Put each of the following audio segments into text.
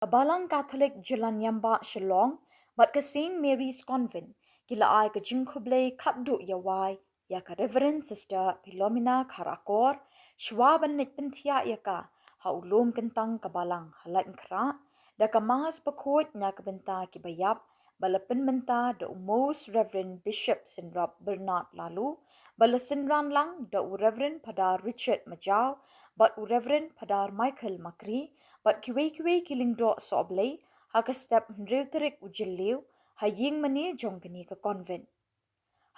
Abalang Catholic Jalan Yamba Shillong, but ka St. Mary's Convent, kila ay ka jingkublay kapdu yawai, ya ka Reverend Sister Philomena Karakor, shwaban nitpintia ya ka, haulum kentang kabalang halat nkra, da ka mas pakot nya ka benta kibayap, balapin menta da Most Reverend Bishop Sinrab Bernard Lalu, balasinran lang da Reverend Padar Richard Majau, but Reverend Padar Michael Makri, but kiwe kiling do soblay, haka step reuterik ujiliw, haying mani jongkani ka convent.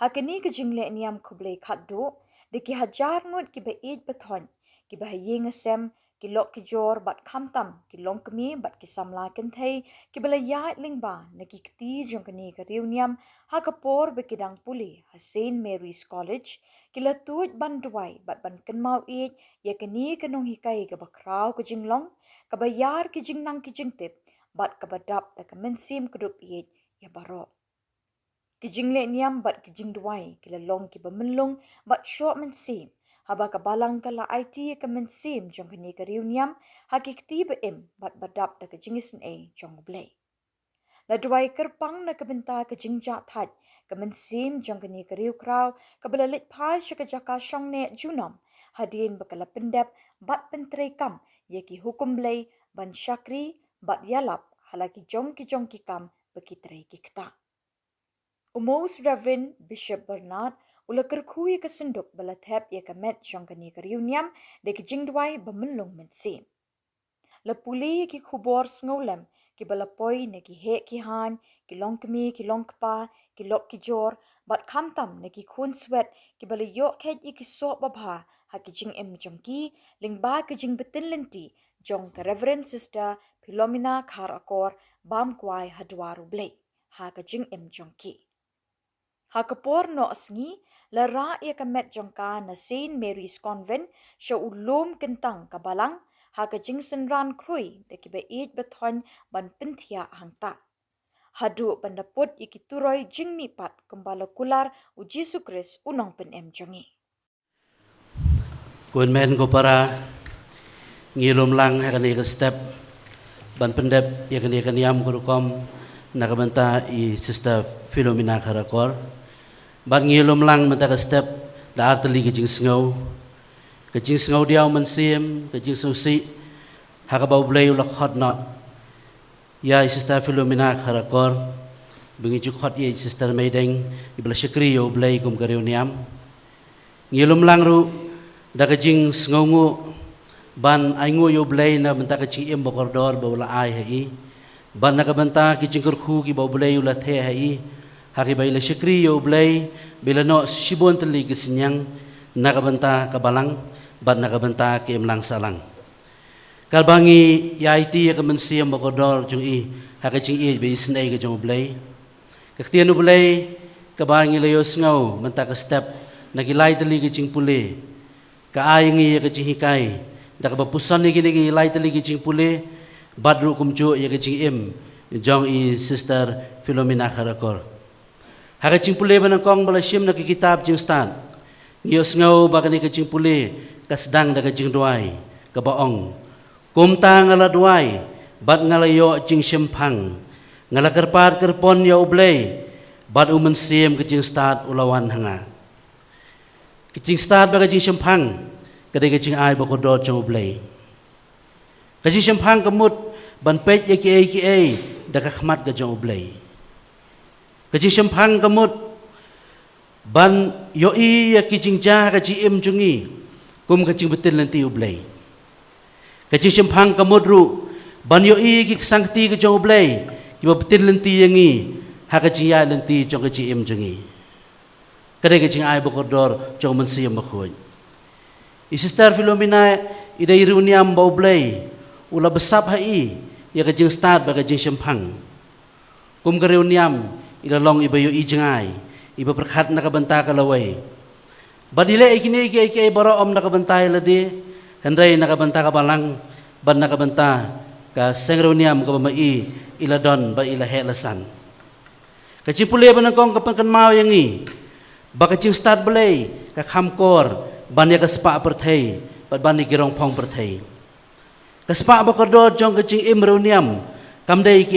Hakani ka jingle niam kublay kaddo, de ki hajar ngut ki ba eid baton, ki ba haying asem, ki lok ki jor bat kamtam, ki long kami bat ki samla kentay, ki bala yaat lingba, na ki kti jongkani ka reuniam, haka por bekidang puli, ha St. Mary's College, ki la tuj ban duway, bat ban kenmau eid, ya kani kanong hikay ka bakraw ka jinglong, kabayar ki jingnang ki jingtip, bat kabadap da ka mensim kedup eid, ya barok. Kijingle niam bat kijing duway, kila long ki bamenlong, bat syok mensim. Haba kabalang kala IT ka mensim jong kani ka reuniam, hakikti ba bat badap da kijingis na jong blay. La duway kerpang na kabenta kijingja thad, ka mensim jong kani ka riu kraw, kabalalit pa siya ka jaka syong ne junom, hadin bakala pendep, bat pentrekam, yaki hukum blay, ban syakri, bat yalap, halaki jong ki kam, bakitray kikta. Most Reverend Bishop Bernard ula kerkui kesenduk bala thep ya kamet jongkani ka reuniam de ki jingdwai bamenlong mensim. La puli ki khubor sngolem ki bala poi ne ki he ki han ki long kemi ki long kpa ki lok ki jor bat kamtam ne ki khun swet ki bala yok khet ki sok babha ha ki jing jongki lingba ki jing betin lenti jong ka Reverend Sister Philomena Karakor bam kwai hadwaru blay ha ka jing jongki. Hakapor no asngi, lara ia kamet jongka na St. Mary's Convent, siya ulom kentang kabalang, haka jingsen ran krui, da kiba eid baton ban pintia hangta. Hadu bandapot ikituroy jing mipat kumbala kular u Jesu Kris unong penem jongi. Kun men ko para ngilom lang hakani ka step ban pendep yakani kaniam kurukom nakabanta i Sister Philomena Karakor. Ban ngilom lang mata ka step da artali kajing sngaw diaw mensim kajing susi hakabaw blay ulak hot not ya Sister Philomena Karakor bengi juk hot ya Sister Maideng ibla syakri yo blay kum kareuniam ngilom lang ru da kajing sngaw ngu ban ay ngu yo blay na benta kajing im bokordor bawla ay hai ban nakabanta kajing kurku ki baw blay ula the hai haki bay la syakri yo blay bila no sibon teli kesinyang nakabanta kabalang bat nakabanta ke imlang salang kalbangi ya iti ya kemensiam bakodor jung i haka jing i be isnai ke jung blay kaktian blay kabangi la yo sngaw menta ka step nakilay teli ke jing pule ka ayingi ya ke jing hikai da ka bapusan ni kini lay teli ke jing pule bat ru kumju ya ke jing im jong i Sister Philomena Karakor. Haka jing pule banangkong bala syim na kikitab jing stan. Ngiyos ngaw baka ni ka jing pule kasdang da ka jing duay kabaong. Kumta ngala duay bat ngalayo jing syempang. Ngala kerpat kerpon ya ublay bat umensim ka jing stat ulawan hanga. Ka jing stat baka jing syempang kadai ka jing ay bakodor jing ublay. Ka jing syempang kamut ban pej aka da ka khmat ka jing ublay. Kaji syempang kamut ban yoi ya kijing jah kaji im jungi kum kajing betul nanti ublay. Kaji syempang kamut ru ban yoi ki sangti ke jong ublay kiba betul nanti yangi ha kaji ya nanti jong kaji im jungi. Kadai kajing ai bokodor jong mensi yang bakhoy. Sister Philomena ida iruniam ba ublay ula besap hai ya kajing start ba kajing syempang. Kum kareuniam ilalong iba yo ijengai iba perkhat nakabanta kalaway badile ikini iki bara om nakabanta lade hendrai nakabanta kabalang ban nakabanta ka sengroniam ka mai iladon ba ilahe lasan kacipule banangkong kapankan mau yangi bakacing start belay ka khamkor ban ya ka spa perthai ban ni girong phong perthai Kaspa bakordor jong kecing imruniam kamdai ki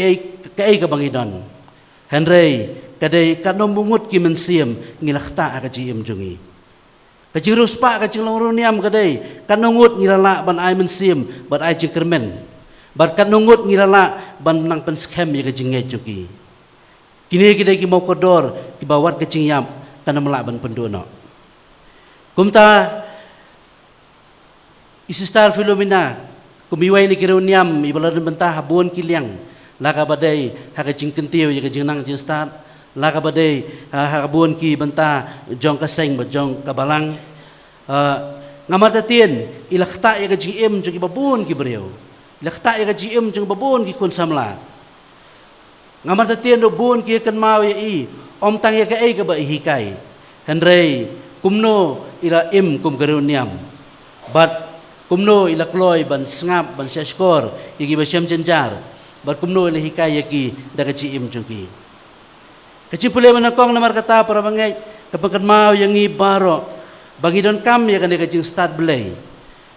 ai ka bangidon. Henry kadai kanom mungut ki mensiam ngilakta ka ci im jungi. Kecing ruspa kecing longruniam kadai kanungut ngilala ban ai mensiam ban ai cing kermen. Bar kanungut ngilala ban nang penskem ya kecing ngai jungi. Kini kadai ki mau kodor ki bawat kecing yam kana melak ban pendono. Kumta Isistar Filomena kumiwai ni kiruniam ibalan bentah habun kiliang laka badai hakacing kentiu ya kajing nang jing start laka badai habun ki bentah jong kaseng bajong kabalang ngamar tatien ilakta ya kajing im jong babun ki beriau ilakta ya kajing im jong babun ki kun samla ngamar tatien do bun ki kan mau ya i om tang ya ka ai ka ba hikai henrei kumno ila im kum kiruniam bat kumno ila kloy ban sngap ban syashkor yagi basyam jenjar bar kumno ila hikay yagi dagaci im jungki kecil pulai manakong namar kata para bangai kapag mau yang i baro bangi don kam ya kan kacing start belai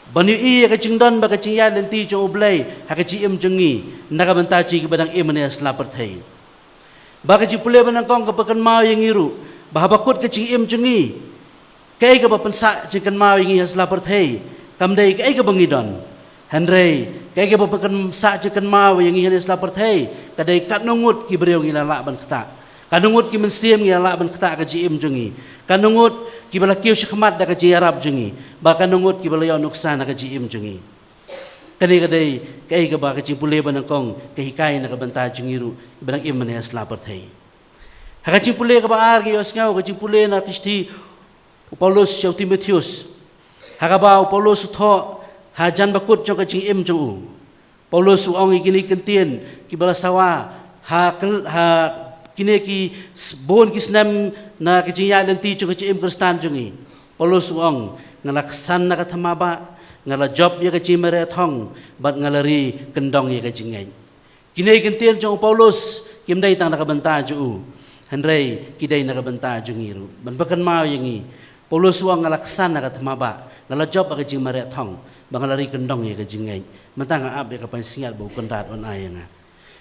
banu i ya kacing don ba kacing ya lenti jong belai hakaci im jungi naga bentaci ki badang im ne slaper thai ba kecil pulai manakong kapag mau yang iru bahabakut kacing im jungi kay ka ba pensa cikan mau yang i slaper thai kamdai kai ka bangidon henrei kai ka bapakan sa jekan mau yang ihan isla perthai kadai kanungut ki beriau ngilala ban kata kanungut ki mensiam ngilala ban kata ka jiim jungi kanungut ki balakiu sykhmat da ka ji arab jungi ba kanungut ki balayo nuksan ka jiim jungi kadai kai ka ba ka ji pule ban kong ka hikai na ka banta jungiru barang im ne isla perthai ha ka ji pule ka ba ar ki osngau ka ji pule na kisti Paulus Timotheus Hakabau Paulus tho hajan bakut jong kacing im jong u Paulus uong ikini kentien ki balasawa ha kini ki bon ki snam na kacing ya lenti jong kacing im kristan jongi Paulus uong ngalaksan na kathamaba ngala job ya kacing mere thong bat ngalari kendong ya kacing ngai kini kentien jong Paulus kimdai tang nakabanta jo u henrei kidai nakabanta jongiru ban bakan mau yangi Paulus uong ngalaksan na kathamaba ngala job ka jing mare thong bangalari kendong ye ka jing ngai mentang ab ya ka pan singal bu kondat on ayanga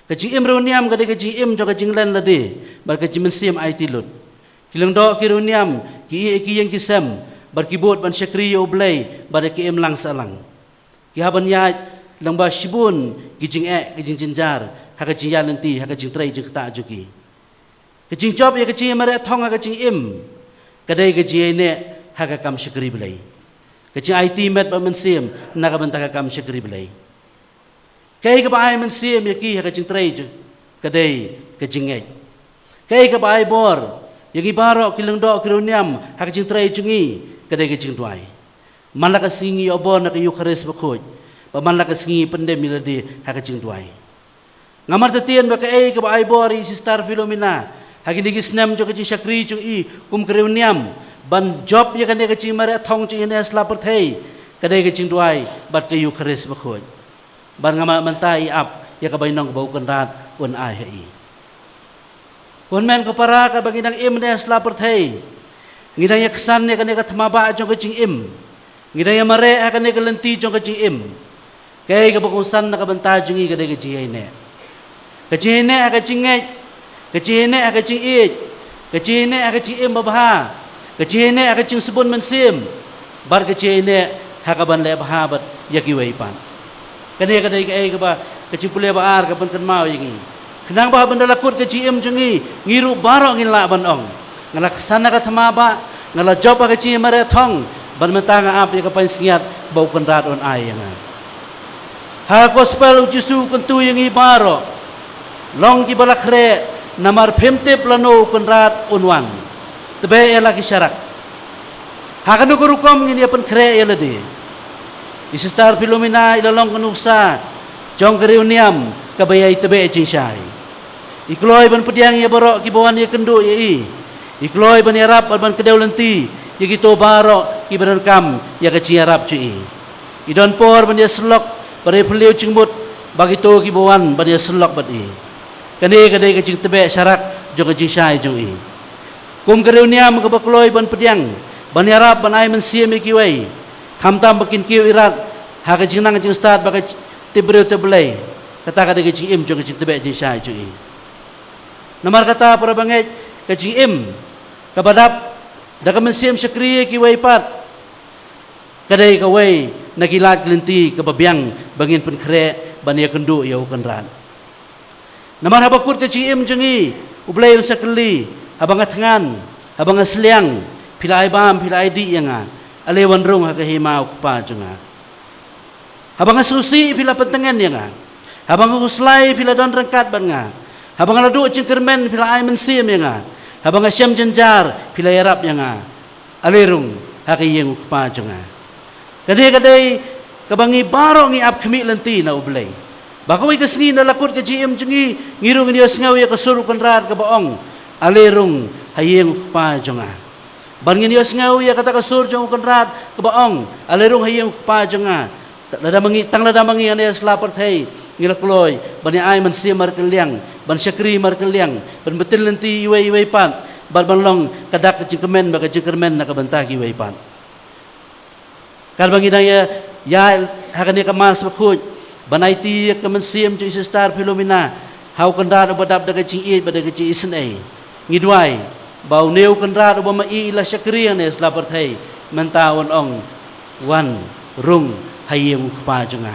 ka jing imroniam ka de ka jing im jo ka jing len lade bar ka jing mensim ai tilut kilang do kiruniam ki ki yang kisam bar kibot ban syakri yo blai bar ki im lang salang ki haban ya lang ba shibun ki jing ki jing jinjar ha ka jing ya lenti ha ka jing trai jing ta juki ka jing job ye ka jing mare thong ha ka jing im ka de ka jing ne ha ka kam syakri blai kecing IT met ba mensim na ka bantaka kam syakri belai kai ka ba ai mensim ya ki ka cing trai je kadai kecing ngai kai ka ba ai bor ya ki baro kilang do kiruniam ha ka cing trai jungi kadai kecing tuai malaka singi obor na ka yu khares ba khoj ba malaka singi pendem miladi ha ka cing tuai ngamar tatien ba ka ba ai bor i Sister Filomena ha ki digi snam jo ka cing syakri chung i kum kiruniam ban job ya kan dia kecing mare thong ci ine slapper thai kadai kecing duai bat kayu kharis bakhoj ban ngama mentai ap ya ka bainong bau kenrat un ai hei kun men ko para ka bagi nang im ne slapper thai ngidang ya kesan ne kan ka thmaba jong kecing im ngidang ya mare kan ne ka lenti jong kecing im kai ka bakusan na ka banta jungi kadai kecing ine kecing ne ka cingai kecing ne ka cing i kecing ne ka cing im babha kecil ini akan cing sebun mensim, bar kecil ini hakaban le bahabat yaki waipan. Kene kadai kai kaba kecil pule baar kapan kan mau yangi. Kenang bah benda lakut kecil im jungi ngiru barok ngin la ban ong. Ngalak sana ka thamaba ngala job kecil mare thong ban mentanga ap ya kapan siat bau kenrat on ayanga. Ha gospel ujisu kentu yangi barok. Long ki balakre namar phemte plano kenrat unwan. Tebe ela ki syarak hakanu gurukom ngini apan kre ela de Sister Filomena ilalong kanuksa jong kereuniam kabayai tebe cing syai ikloi ban pediang ya borok ki bawan ya kendu ya i ikloi ban yarap ban kedau lenti ya gitu barok ki ban kam ya kecing yarap cu i idon por ban ya selok bare peliu cingbut bagi to ki bawan ban ya selok bat i kane kadai kecing tebe syarak jong cing syai jong i kum kereuniam ke bakloi ban pediang ban yarap ban ai mensiam ki wai khamtam bakin kiu irat ha ka jing nang jing start ba tibreu teblai kata kata ke im jong ke tebe je sai cui namar kata para bangai ke im kabadap da ka mensiam syakri ki waipat kadai ka wai nakilat kelenti ke babiang bangin pen kre bania kendu ya ukan ran namar habakut ke im jengi ublai sakli abang atngan abang asliang pilai bam pilai di yang alewan rung ha hima ukpa jenga abang susi pila pentengan yang abang uslai pila dan rengkat banga abang ladu cengkermen pila ai mensim yang abang asyam jenjar pila yarap yang alerung ha yang ukpa jenga kadai kabangi baro ngi ap khmi lenti na ublai bakoi kesni na lakut ke jim jengi ngirung dia sengawi ke suruh kenrat ke baong alerung hayeng ukpa jenga bangin dia sengawi kata ke sur jong kenrat ke baong alerung hayeng ukpa jenga lada mangi tang lada mangi ane selapar thai ngila kloi bani ai man sia mar keliang ban syakri mar keliang ban betil lenti iwe pan ban long kadak jengkemen ba jengkermen na kabantah ki iwe pan kal bangi daya ya hakane kamas bakut banai ti kemensiam cu Sister Philomena hau kendrat badap daga cing bada ke cing isen ai ngidwai bau neu kendrat ba mai ila syakri ane selapar thai mentawon ong wan rung hayeng kpa jonga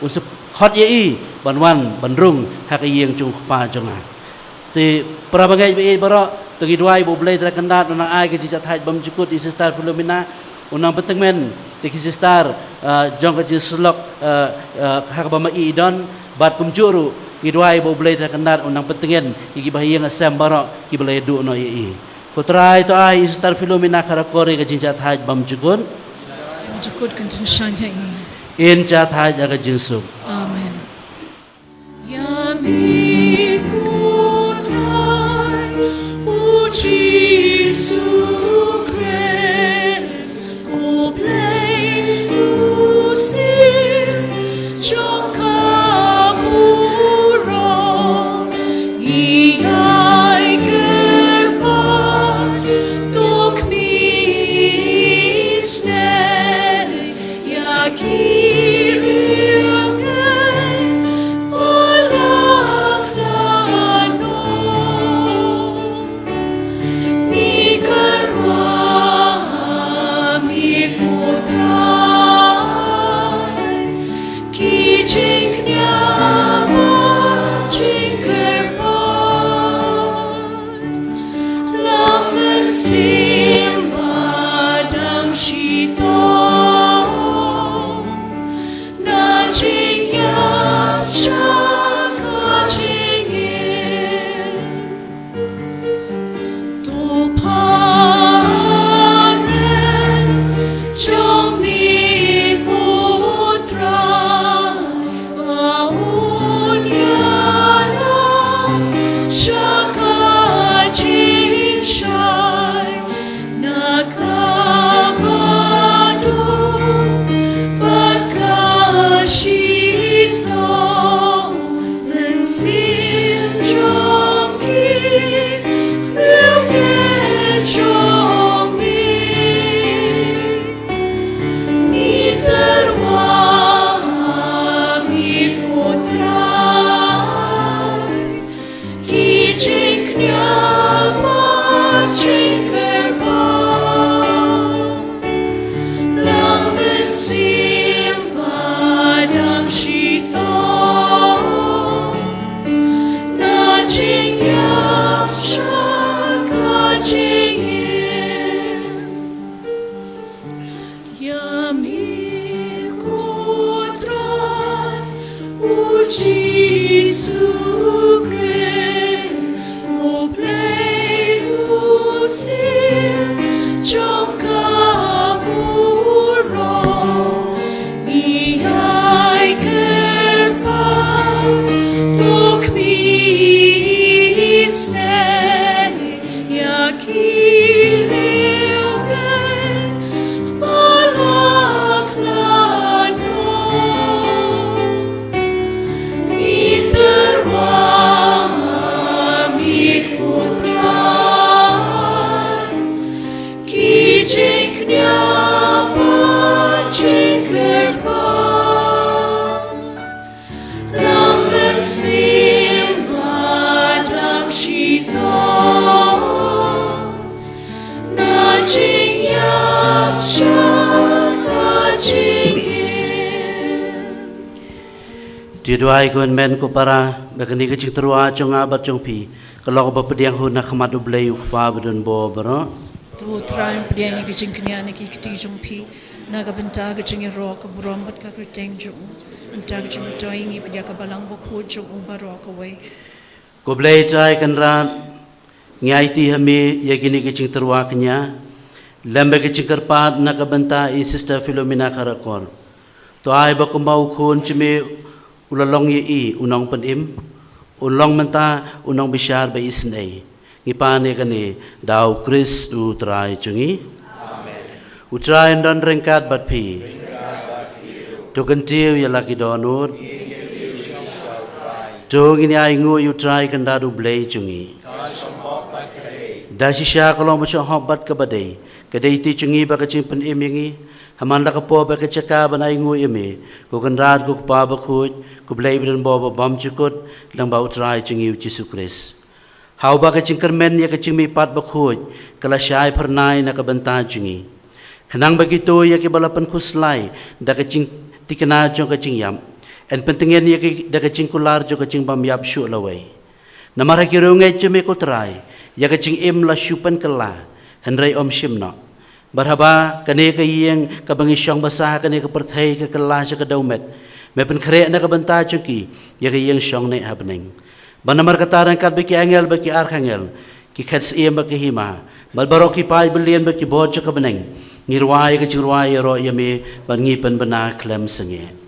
usup khot ye banwan banrung hakayeng chung kpa jonga ti prabagai be baro tegi duai bo blai tra kandat nang ai ke jat haj bam jukut Sister Philomena unang petengmen ti Sister jong ke slok hak ba mai don bat kumjuru giduai bo blai tra kandat unang petengen iki bahayeng asam baro ki blai du no ye putrai to ai Sister Philomena karakore ke jat haj bam jukut jukut kantin shine in cha thai jaga jinsuk amen Yami putrai o Jesu Christ o blei usim joka muro iai gervat tok mi snei yaki Jiduai kun men ko para bakani ke cing terua cong abat cong pi kalau ko pediang hu nak madu blay ukpa bedun bo baro Tu try pediang ke jing kenya ni ki kiti jong pi naga benta ke jing ro ka buram bat ka kriteng jong benta ke jing toy ngi pedia ka balang bo ku jong baro ka wei ko blay chai kan ran ngai ti hami ya kini ke cing terua kenya lembe ke cing kerpat nak benta i sister Philomena Karakor to ai ba ko mau khun chime ulalong ye unong penim ulong menta unong bishar ba isnei ngipane kani dau Chris utrai chungi amen utrai dan rengkat bat pi to kentiu ya laki donut to ngini ai ngu utrai kan dadu blay chungi dasisha kolong mo hop bat ka badai kadai ti chungi ba ka ching penim yangi haman la kapo ba ka chaka banai ngu ime ko kan rat ko pa ba khuj ko blay bin bo ba bam chukut lang ba utrai chungi Jesus Christ hau ba ka ching kermen ya ka ching mi pat ba khuj kala shai pharnai na ka banta chungi khanang ba ki to ya ki balapan khuslai da ka ching tikana jo ka ching yam en pentengen ya ki da ka ching kular jo ka ching bam yap shu lawai namara ki rongai chume ko trai ya ka ching im la shupan kala henrai om shimno barhaba kane ka yeng ka bangi syong basa kane ka perthai ka kala ka daumet me pen khre na ka banta chuki ya ka yeng syong ne happening banamar kataran kat baki angel baki arkhangel ki khats em baki hima bal baroki pai billion baki bod ka beneng ngirwai ka chirwai ro yame ban ngi pen bana klem senge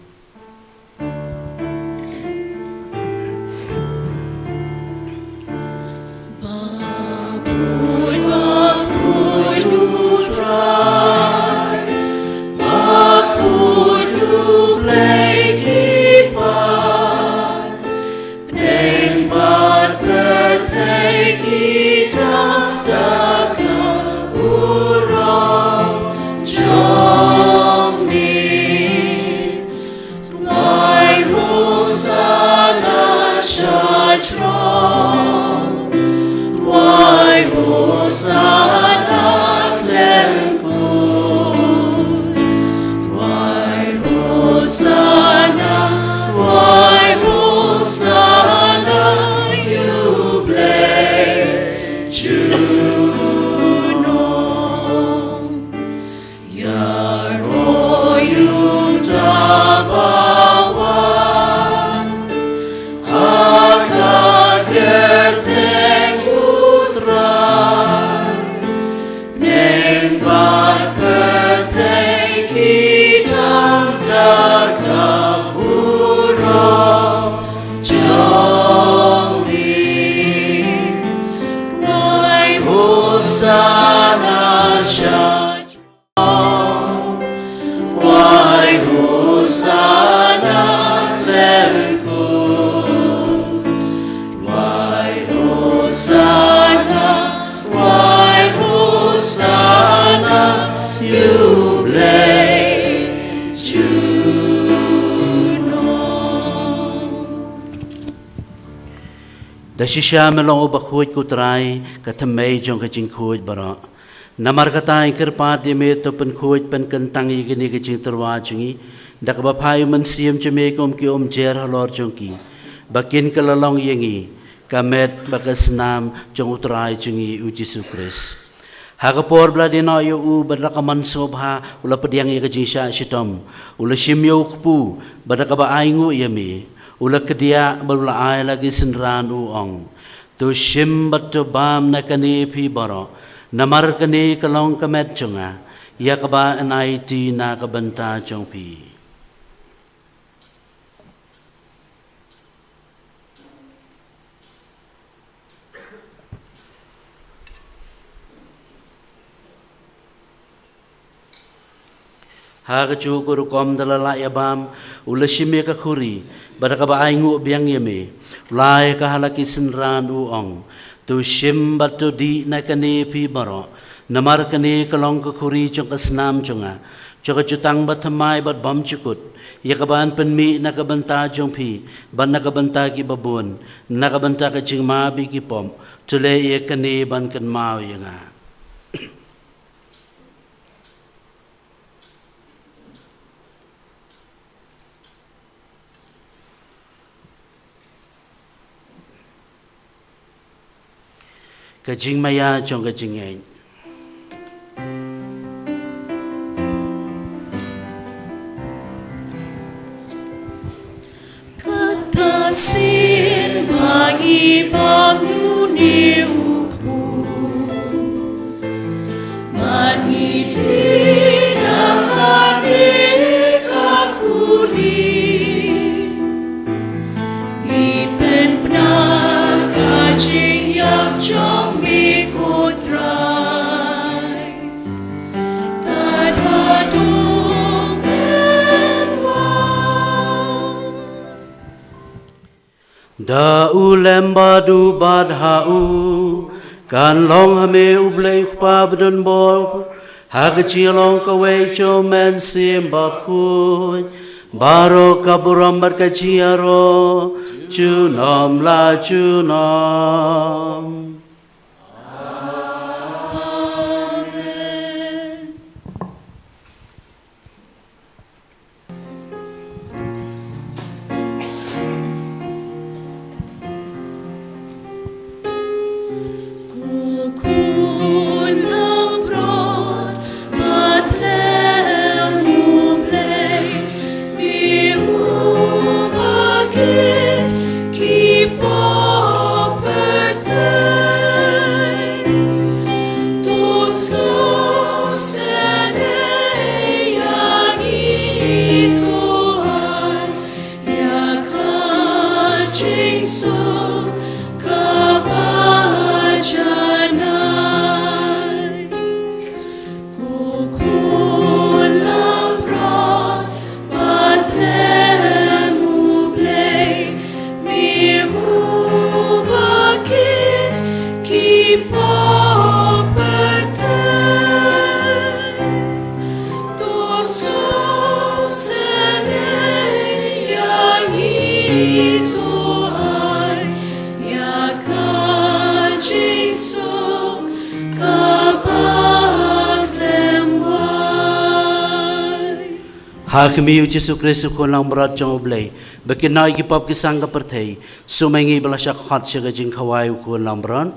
Dasisha melong ba khuj ku trai ka thamei jong ka ching khuj bara namar ka tai kirpa de me to pen khuj pen kan tangi gini ka ching terwa chungi dak ba phai man siam chme kom ki om jer halor jong ki bakin ka lalong yengi ka met ba ka snam jong utrai chungi u Jesus Christ hagapor bladi no yo u badla ka man sobha ula pediang ye ka ching sha shitom ula shim yo kpu badaka ba aingu yemi ula kedia balula ai lagi senran uong tu shim batu bam nakani pi baro namar kani kalong kamet chunga yakaba nit na kabanta chong pi Haga cukur kom dalala yabam ulashime ka khuri baraka ba aingu biang yeme lai ka halaki senran uong tu shim batu di nakane pi baro namar kane kalong ka khuri chong ka snam chonga choka chutang bathamai bat bam chukut yakaban penmi nakabanta chong pi ban nakabanta ki babun nakabanta ka chingma bi ki pom tule ye kane ban kan mau yanga kajing maya jong kajing eng. Katasin bagi pamuni ukmu mani tidak adik kakuri ipen pernah kajing yang jom mikutrai tadadong Da ulem badu badhau kan long hame ublei pa bdon bol ha kecilong kawai comen sim bakui baro kaburam berkaciaro cunom la cunom. Hakimi Yesus Kristus ko lang berat jong oblei bekinai ki pap ki sang ka perthei sumengi belasak khat se jing khawai ko lang beran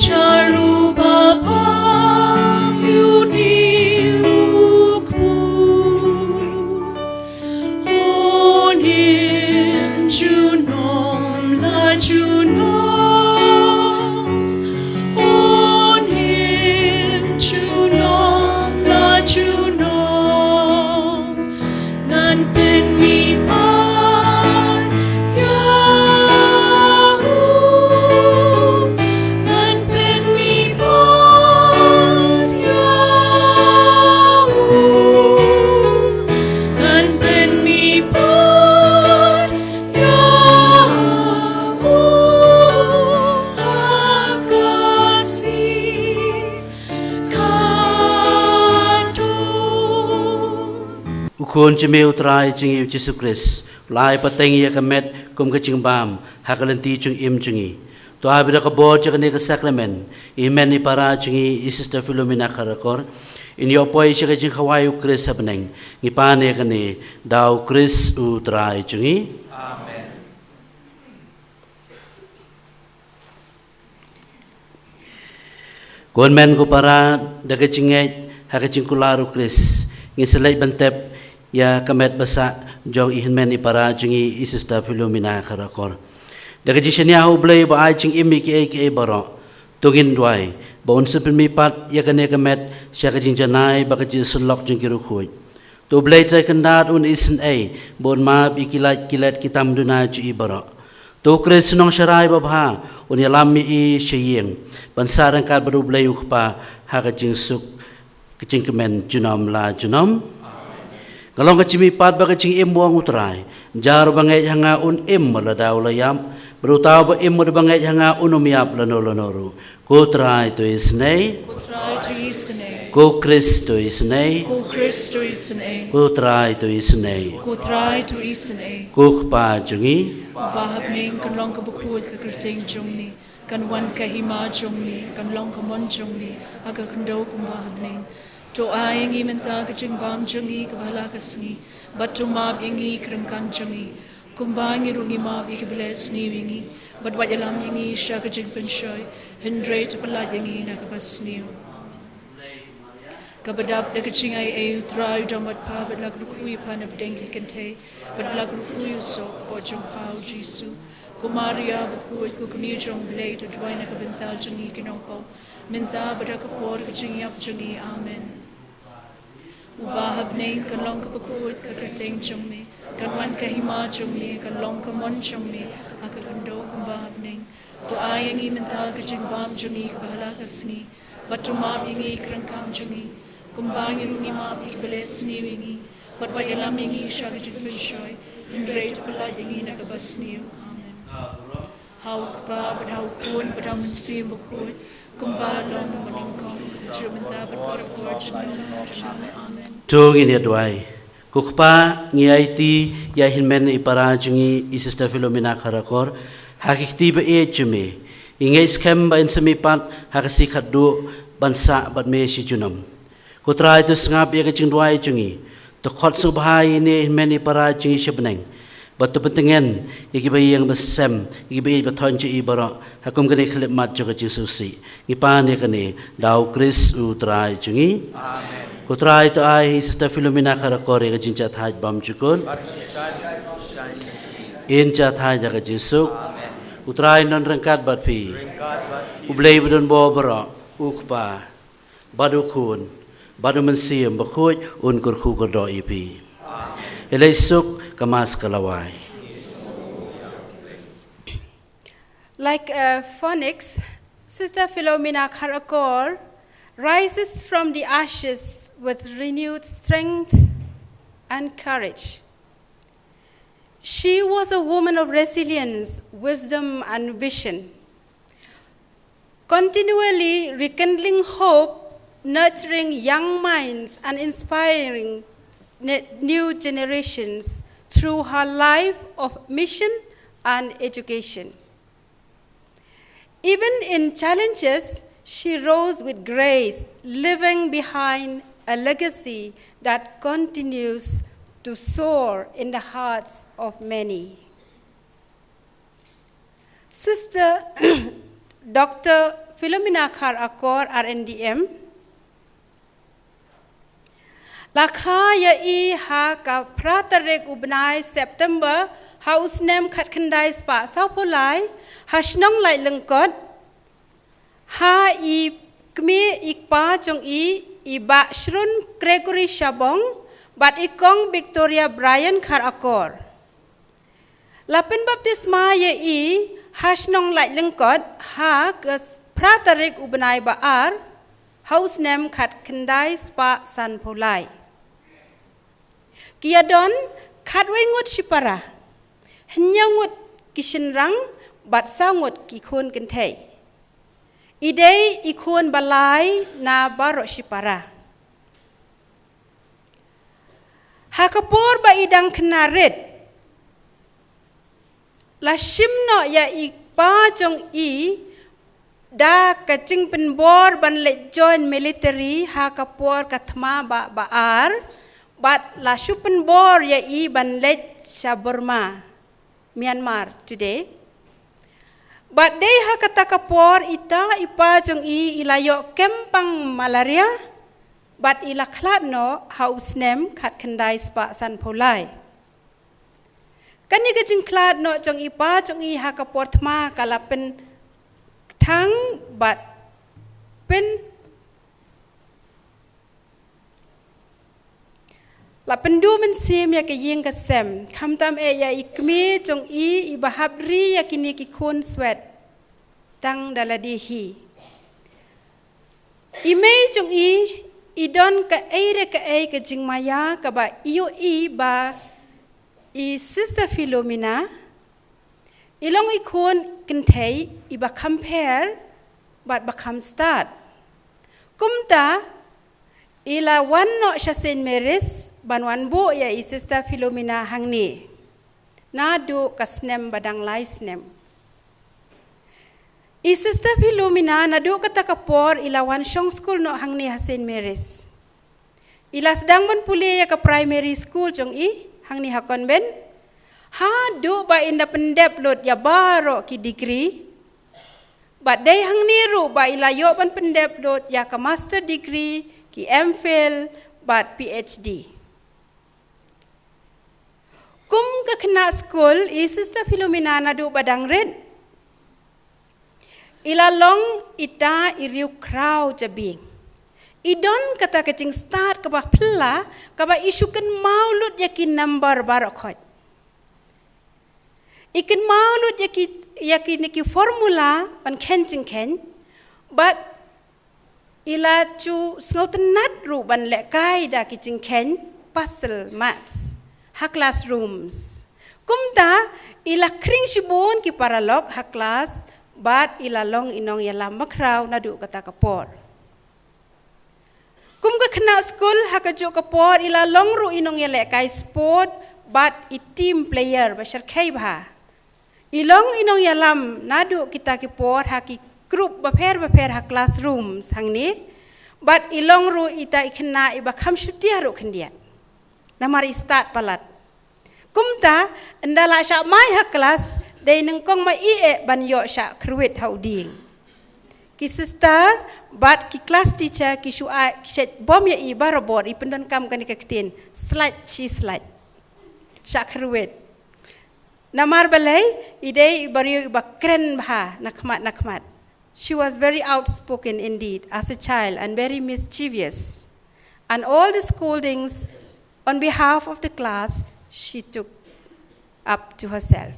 Charuba kun cimi utrai cingi Yesus Kristus lai pateng ya kamet kum kecing bam hakalenti cung im cingi to abida ka bod jakane ka sakramen imen ni para cingi Sister Philomena Karakor in yo poi chika jing khawai Kristus sabneng ngi pane kane dau Kristus utrai cingi. Amen. Gonmen ko para daga cingai hakacing kularu Kristus ngi selai bentep ya kamet basa jong ihinmen ipara jungi Sister Philomena Karakor. Daga jishania hublay ba ay jing imi ki baro tugin duay ba unsa pimipat ya kane kamet siya kajing janay ba kajing sulok jung kirukhoy. To blay tay kandat un isin ay bon ma ikilat kitam dunay ju ibaro. To Kristus nong syarai babha un yalami i syiyeng bansarang kat baru blay ukpa hakajing suk kajing kemen junom la junom. Kalau kecimi pat bagi cing im buang utrai, jar bangai hanga un im meladau layam, berutau ba im bangai hanga unumiap lanoru. Ko trai to isnei, ko Kristo isnei, ko trai to isnei, ko kpa jungi, bahab ning kan long ka bukut ka kristeng jong ni, kan wan ka hima jong ni, kan long ka mon jong ni, aga kando kum bahab ning. To ayang imenta kajing bam jungi kabala kasni, but to mab ingi krengkan jungi, kumbangi rungi mab ikibles ni wingi, but wat yalam ingi sya kajing penshoy, hendre to pala ingi na kabasni. Kabadap da kajing ay utray damat pa, but lag rukui panab dengi kante, but lag rukui so po jong pao Jisu. Kumaria bukuit kukuni jong blay to dway na kabenta jungi kinongpo, minta badakapor kajing yap jungi, amen. Ubahab ning kan long ka bakut ka kerteng jong me kan wan ka hima jong me kan long ka mon jong me aka kando kumbahab ning to ayang i mental ka jing bam jongi ka bahala ka sni batu mab ingi krang kam jongi kumbangi rungi mab ik belet sni wingi but wa yalam ingi sha ka jing bin shoy in great pala ingi na ka basni amen how ka but how kun but how mensim bakut kumbalong maningkong jumenta but por amen. Tungin ya doai. Kukpa ngiaiti ya hinmen ipara jungi Sister Philomena Karakor hakikti ba jume. Ingai skem ba insemipat hakasi khadu bansa bat me si junam. Kutra itu ngap ya kecing doai jungi. Tokot subhai ni hinmen ipara jungi sebneng. Batu pentengen iki bayi yang besem iki bayi baton ci ibara hakum kene klip mat juga ci susi ngipan ya kene dau Kris utrai jungi amen kutrai to ai Sister Philomena Karakor ga jinja thaj bam chukun in cha thaj ga jisu utrai non rangkat bat phi ublei budon bo bara ukpa badu kun badu mensiam bakhuj un kur khu ko do ipi Elesuk kamas kalawai. Like a phoenix, Sister Philomena Karakor rises from the ashes with renewed strength and courage. She was a woman of resilience, wisdom, and vision, continually rekindling hope, nurturing young minds, and inspiring new generations through her life of mission and education. Even in challenges, she rose with grace, leaving behind a legacy that continues to soar in the hearts of many. Sister Dr. Philomena Karakor, RNDM, Lakha ya I ha ka pratarek ubnai September house name khat khandai spa saupolai hashnong lai lengkot ha I kmi ikpa jong I ba shrun Gregory Shabong bat ikong Victoria Brian Karakor Lapin baptisma ya I hashnong lai lengkot ha ka pratarek ubnai baar house name khat khandai spa san polai Kiadon kadwai ngut shipara, henyangut kishinrang bat sangut kikun kentei. Idei ikun balai na baro shipara. Hakapor ba idang knaret. La shimno ya ipa jong i da kacing penbor ban le join military hakapor katma ba baar but la shu penbor ya i ban le Burma Myanmar today. But day hakata kapor ita ipa jong i ilayo kempang malaria but ila klat no house name kat kendai spa san polai. Kani kajing klat no jong ipa jong i hakapor thma kala pen thang but pen la pendu men sim ya ke yeng ka sem kham tam e ya ikmi jong i ibahabri ya kini ki khun swet tang daladi hi ime jong i idon ka eire ka e ka jing maya ka ba iyo i ba i sister Philomena ilong i khun kentei iba compare but bakam start kumta ila wan no sya Saint Mary's ban wan bu ya i sister Philomena hangni nadu kasnem badang lai snem i sister Philomena nadu kata kapor ila wan shong school no hangni ha Saint Mary's ila sedang ban puli ya ke primary school jong i hangni ha konben ha du ba inda pendep lot ya baro ki degree but day hangni ru ba ila yo ban pendep lot ya ke master degree ki MPhil but PhD. Kum ke kena school i sister Philomena nadu badang red. Ila long ita iriu kraw jabing. Idon kata kecing start kaba pela kaba isu ken maulud yakin number barokot. Ikin maulud yakin niki formula pan kencing ken but ila chu sngoten nat ru ban le kai da kicing ken puzzle maths ha classrooms kumta ila kring shibon ki paralog ha class but ila long inong yala makraw nadu kata kapor kum ka khna school ha ka jo kapor ila long ru inong yala kai sport but i team player ba shar khai bha ilong inong yalam nadu kita ki por ha ki group baper ha classrooms hangni but ilong ru ita ikna iba kham shutia ru khandia namar start palat kumta ndala sha mai ha class dei nengkong mai e ban yo sha kruit hauding ki sister but ki class teacher ki shu a ki bom ya i barabor i pendon kam kan ka ktin slide she slide sha kruit namar balai idei bariu iba kren bha nakmat She was very outspoken indeed as a child and very mischievous. And all the scoldings on behalf of the class she took up to herself.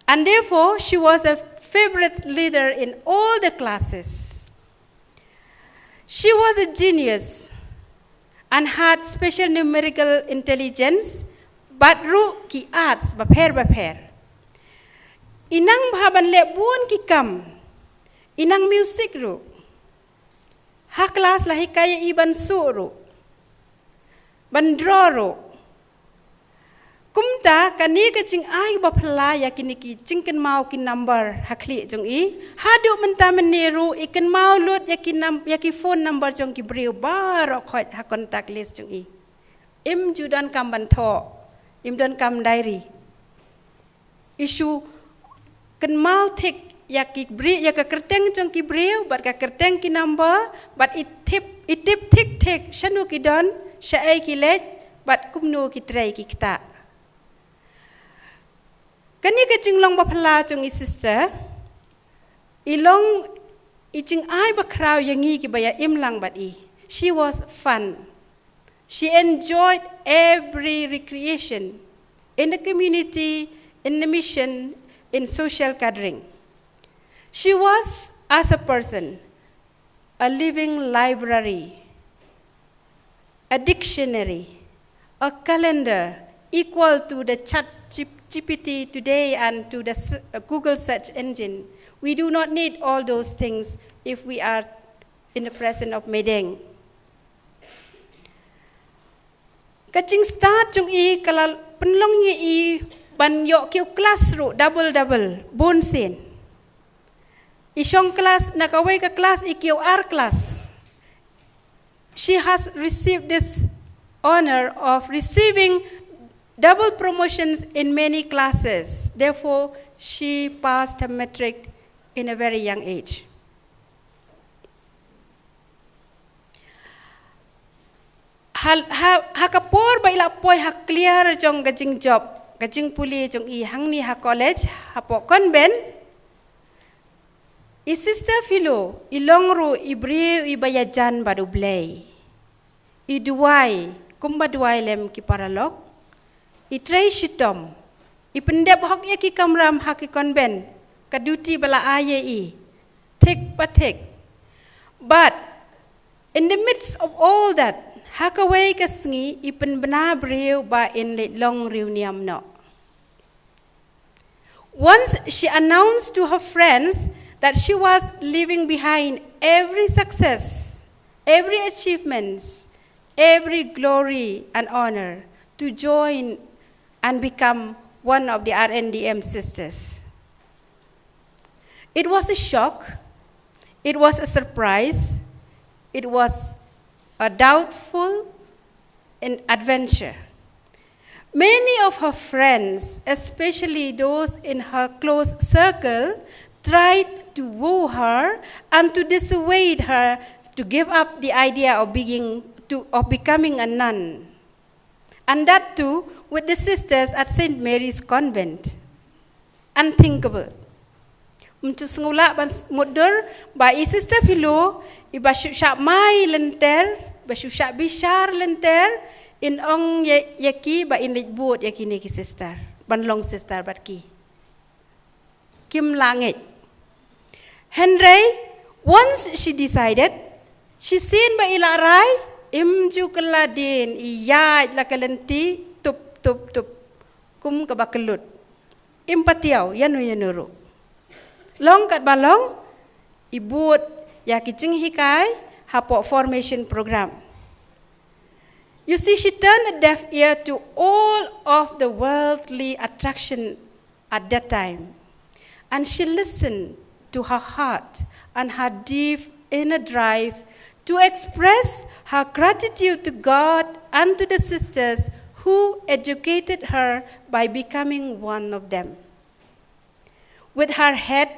And therefore, she was a favorite leader in all the classes. She was a genius and had special numerical intelligence, but ru ki arts baper. Inang bhaban le bun ki kam. Inang music ru. Ha kelas lah hikaya iban suru. Bandro ru. Kumta kani ke cing ai ba phla ya kini ki cingken mau kin number hakli jong i. Hadu menta meniru ikan mau lut ya ki phone number jong ki briu bar khoi ha contact list jong i. Im judan kam ban tho. Im don kam diary. Isu kan mau tik ya ki bri ya ka kerteng jong ki briu bat ka kerteng ki number bat it tip tik shanu ki don sha ai ki let bat kumnu ki trai ki kita. Kani ka jinglong ba phla jong i sister ilong i jing ai ba kraw yangi ki ba ya imlang bat i. She was fun. She enjoyed every recreation in the community, in the mission, in social gathering. She was, as a person, a living library, a dictionary, a calendar equal to the ChatGPT today and to the Google search engine. We do not need all those things if we are in the presence of Medeng. Kacing start jung I kalau penlongnya I ban yok kiu kelas ru double bon sen. Isong kelas nakawai ke kelas I kiu R class. She has received this honor of receiving double promotions in many classes. Therefore, she passed her matric in a very young age. Hakapor ba ila poi ha clear jong gajing job, gajing puli jong I hang ni ha college, ha po convent. I sister Philo, ilongru ibriu ibayajan baru blay. I duai, kumba duai lem ki paralog. I tray shitom. I pendep hok ya ki kamram ha ki konben. Kaduti bala aye I. Tek pa tek. But in the midst of all that, hakaway kasngi I penbena briu ba in le long riu niam no. Once she announced to her friends that she was leaving behind every success, every achievements, every glory and honor to join and become one of the RNDM sisters. It was a shock, it was a surprise, it was a doubtful adventure. Many of her friends, especially those in her close circle, tried to woo her and to dissuade her to give up the idea of becoming a nun. And that too with the sisters at St. Mary's Convent. Unthinkable. Untuk sengula mudur ba I sister Philo I basyusyak mai lenter, basyusyak bishar lenter in ong yaki ba in litbut yaki ni ki sister, banlong sister bat ki. Kim langit. Henry, once she decided, she seen ba ilaray, imju keladin, iyaj la kalenti, tup, kum kabakelut. Impatiaw, yanuru. Long kat balong, ibut ya kicing hikai, hapo formation program. You see, she turned a deaf ear to all of the worldly attraction at that time. And she listened to her heart and her deep inner drive to express her gratitude to God and to the sisters who educated her by becoming one of them. With her head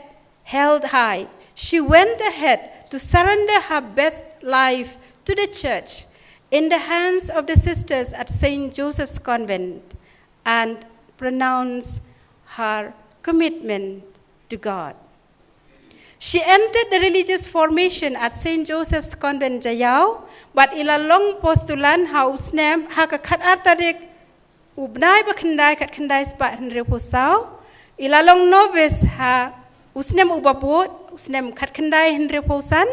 held high, she went ahead to surrender her best life to the church in the hands of the sisters at St. Joseph's Convent and pronounce her commitment to God. She entered the religious formation at St. Joseph's Convent Jayau, but ilalong postulan hausnem hakakat artarik ubnai bakandai kat kandai spa henry posau, ilalong novice ha usnem ubaput, usnem kat kandai henry posan,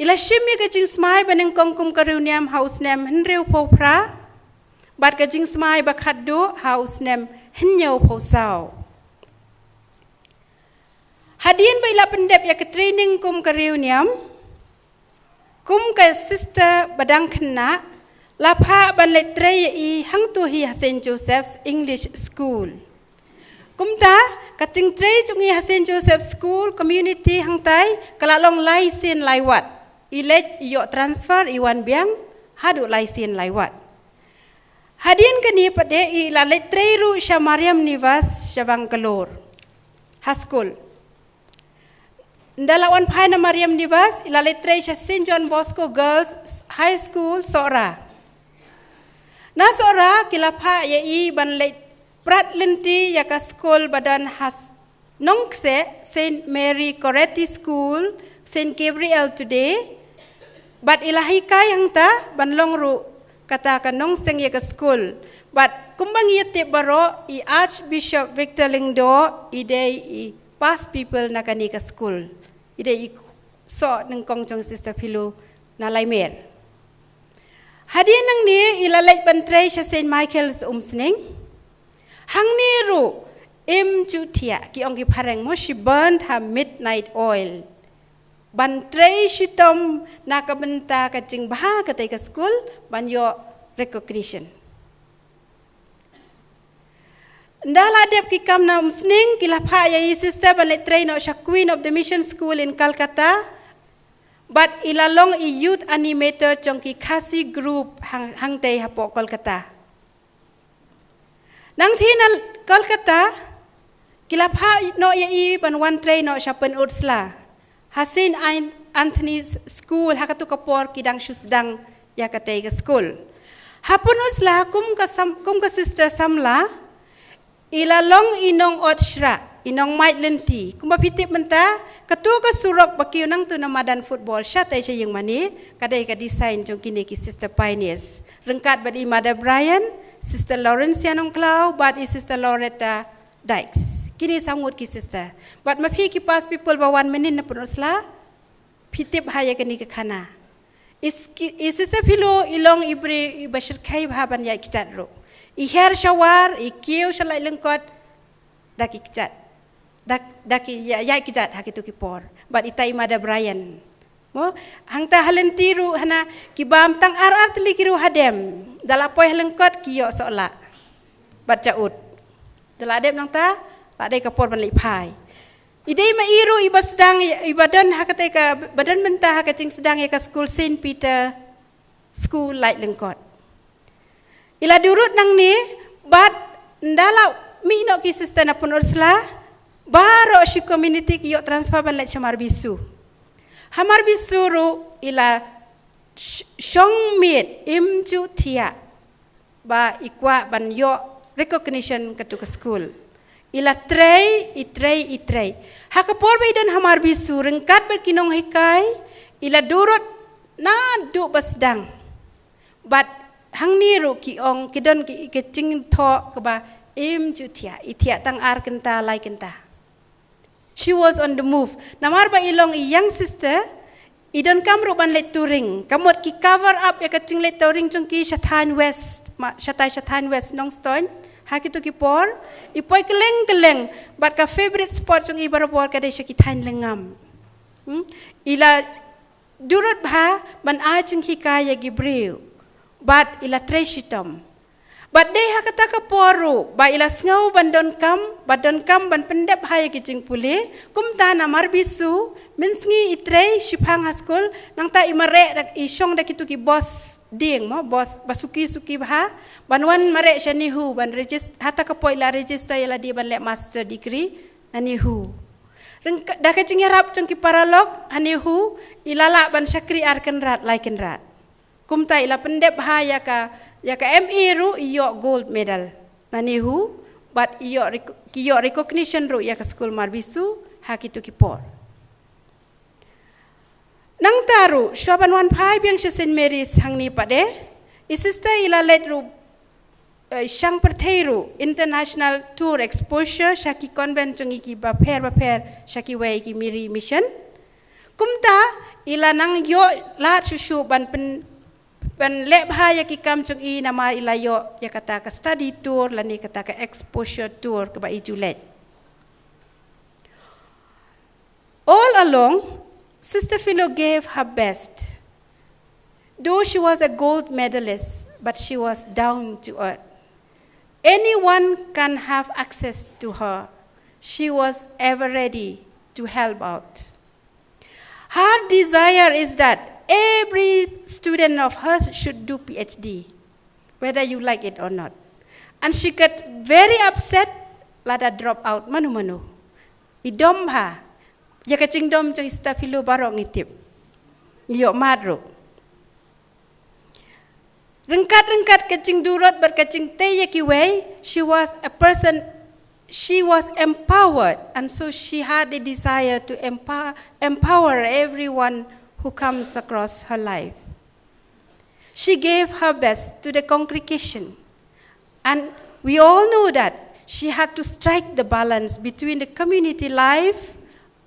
ila shimi gajing smai baneng kongkum karuniam hausnem henry popra, but gajing smai bakaddu hausnem henyau posau. Hadin ba ila pendep ya ke training kum ke reuniam, kum ke sister badang kena, lapha ban letre I hang tu hi St. Joseph's English School. Kum ta kating trei jungi St. Joseph's School community hang tai kalalong laisin laiwat. Ilet yo transfer iwan biang hadu laisin laiwat. Hadin kani pade ila letre ru Sya Mariam Nivas Syabang Kelor. Haskul. Ndalawan pai na Mariam Nivas ila letre Sya St. John Bosco Girls High School Sora. Na Sora kilapa ya I ban let prat lenti ya ka school badan has nongse St. Mary Coretti School St. Gabriel today. But ilahi kai hang ta ban longru kata ka nongseng ya ka school. But kumbang yete baro I Archbishop Victor Lingdo ide I past people na kani ka school. Ide I so nang kongchong sister Philo na laimer. Hadin nang ni ilalay bantray siya St. Michael's umsning. Hang niru im jutia ki ong pareng mo she burned her midnight oil. Bantray shitom nakabenta kacing baha katay ka school banyo recognition. Ndala dep ki kam na sning ki lapha ya i sister ban let train sha Queen of the Mission School in Calcutta. But ilalong i youth animator chong ki Khasi group hang tay hapo Kolkata. Nang thi na Kolkata kilapha no ya i ban one train no sha pen utsla. Hasin Anthony's school hakatu kapor kidang shusdang ya katay ga school. Hapon utsla kum ka sister samla ilalong inong otshra inong maitlenti kum pitip menta katu ka surok bakiu nang tu namadan football shot ay siya yung mani kadai ka design jong kini ki sister pioneers rengkat badi Mother Brian sister Lawrence yanong Clau badi sister Loretta Dykes kini sangut ki sister but mapi ki pas people ba 1 minute na punosla pitip haya kini ke kana is sister philo ilong ibre bashir khai bhaban ya kicat ro i hair shower i kiu shalai lengkot dak kicat dak ya kijat hakitu kipor but itai Mother Brian mo hangta halentiru hana kibam tang ar tli kiru hadem dalapoy halengkot kiyo sola bat caut daladem nang ta ladai kapor ban lipai idei ma iru ibasdang ibadan hakate ka badan mentah hakacing sedang ya ka school Saint Peter school light lengkot ila durut nang ni bat ndala mi no ki sister na pun ursla baro si community kiyo transfer ban let chamar bisu hamar bisu ru ila shong mit imju thia ba ikwa ban yo recognition katu ke school ila trei hakapor ba idan hamar bisu rengkat berkinong hikai ila durut na du basdang but hang niru ki ong kidon ki kecing tho ke ba imju thia ithia tang ar kenta lai kenta. She was on the move. Namar ba ilong young sister, idon kamru ban let touring. Kamot ki cover up ya kacing let touring chung ki Shatan West nong stone. Hakitu ki por, ipoy keleng. But ka favorite spot chung ibarapor kada siya kitain lengam. Ila durut ba ban ajeng hikaya gibriu. But ila treshitom. But they hakata ka poru ba ila ngau bandon kam ban pendep haya kicing puli kumta na marbisu minsngi itrei shipang haskul nang ta imare dak isyong dak itu ki boss ding mo boss basuki bah banwan mare shanihu ban register hata ka poila register ila di ban le master degree anihu reng dak kicing yarap chung ki paralog anihu ilala ban syakri arken rat laiken rat kumta ila pendep haya ka ME ru iyo gold medal nanihu but iyo recognition ru ya ka school marbisu hakitu kipor nang taru syaban 15 yang St Mary's hangni pade isista ila let ru syang pertheiru international tour exposure syaki convent chungi ki ba pher syaki wei ki miri mission kumta ila nang yo la susu ban lep haya ki kam chung i nama ilayo ya kata ka study tour lani kata ka exposure tour ke ba ijulet all along Sister Philo gave her best though she was a gold medalist but she was down to earth anyone can have access to her she was ever ready to help out her desire is that every student of hers should do PhD, whether you like it or not. And she got very upset, lada drop out manu. Idom ha, ya kacing dom jo Sister Philo barok ngitip, yo madro. Rengkat kacing durot berkacing te yaki way. She was empowered, and so she had a desire to empower everyone who comes across her life. She gave her best to the congregation, and we all know that she had to strike the balance between the community life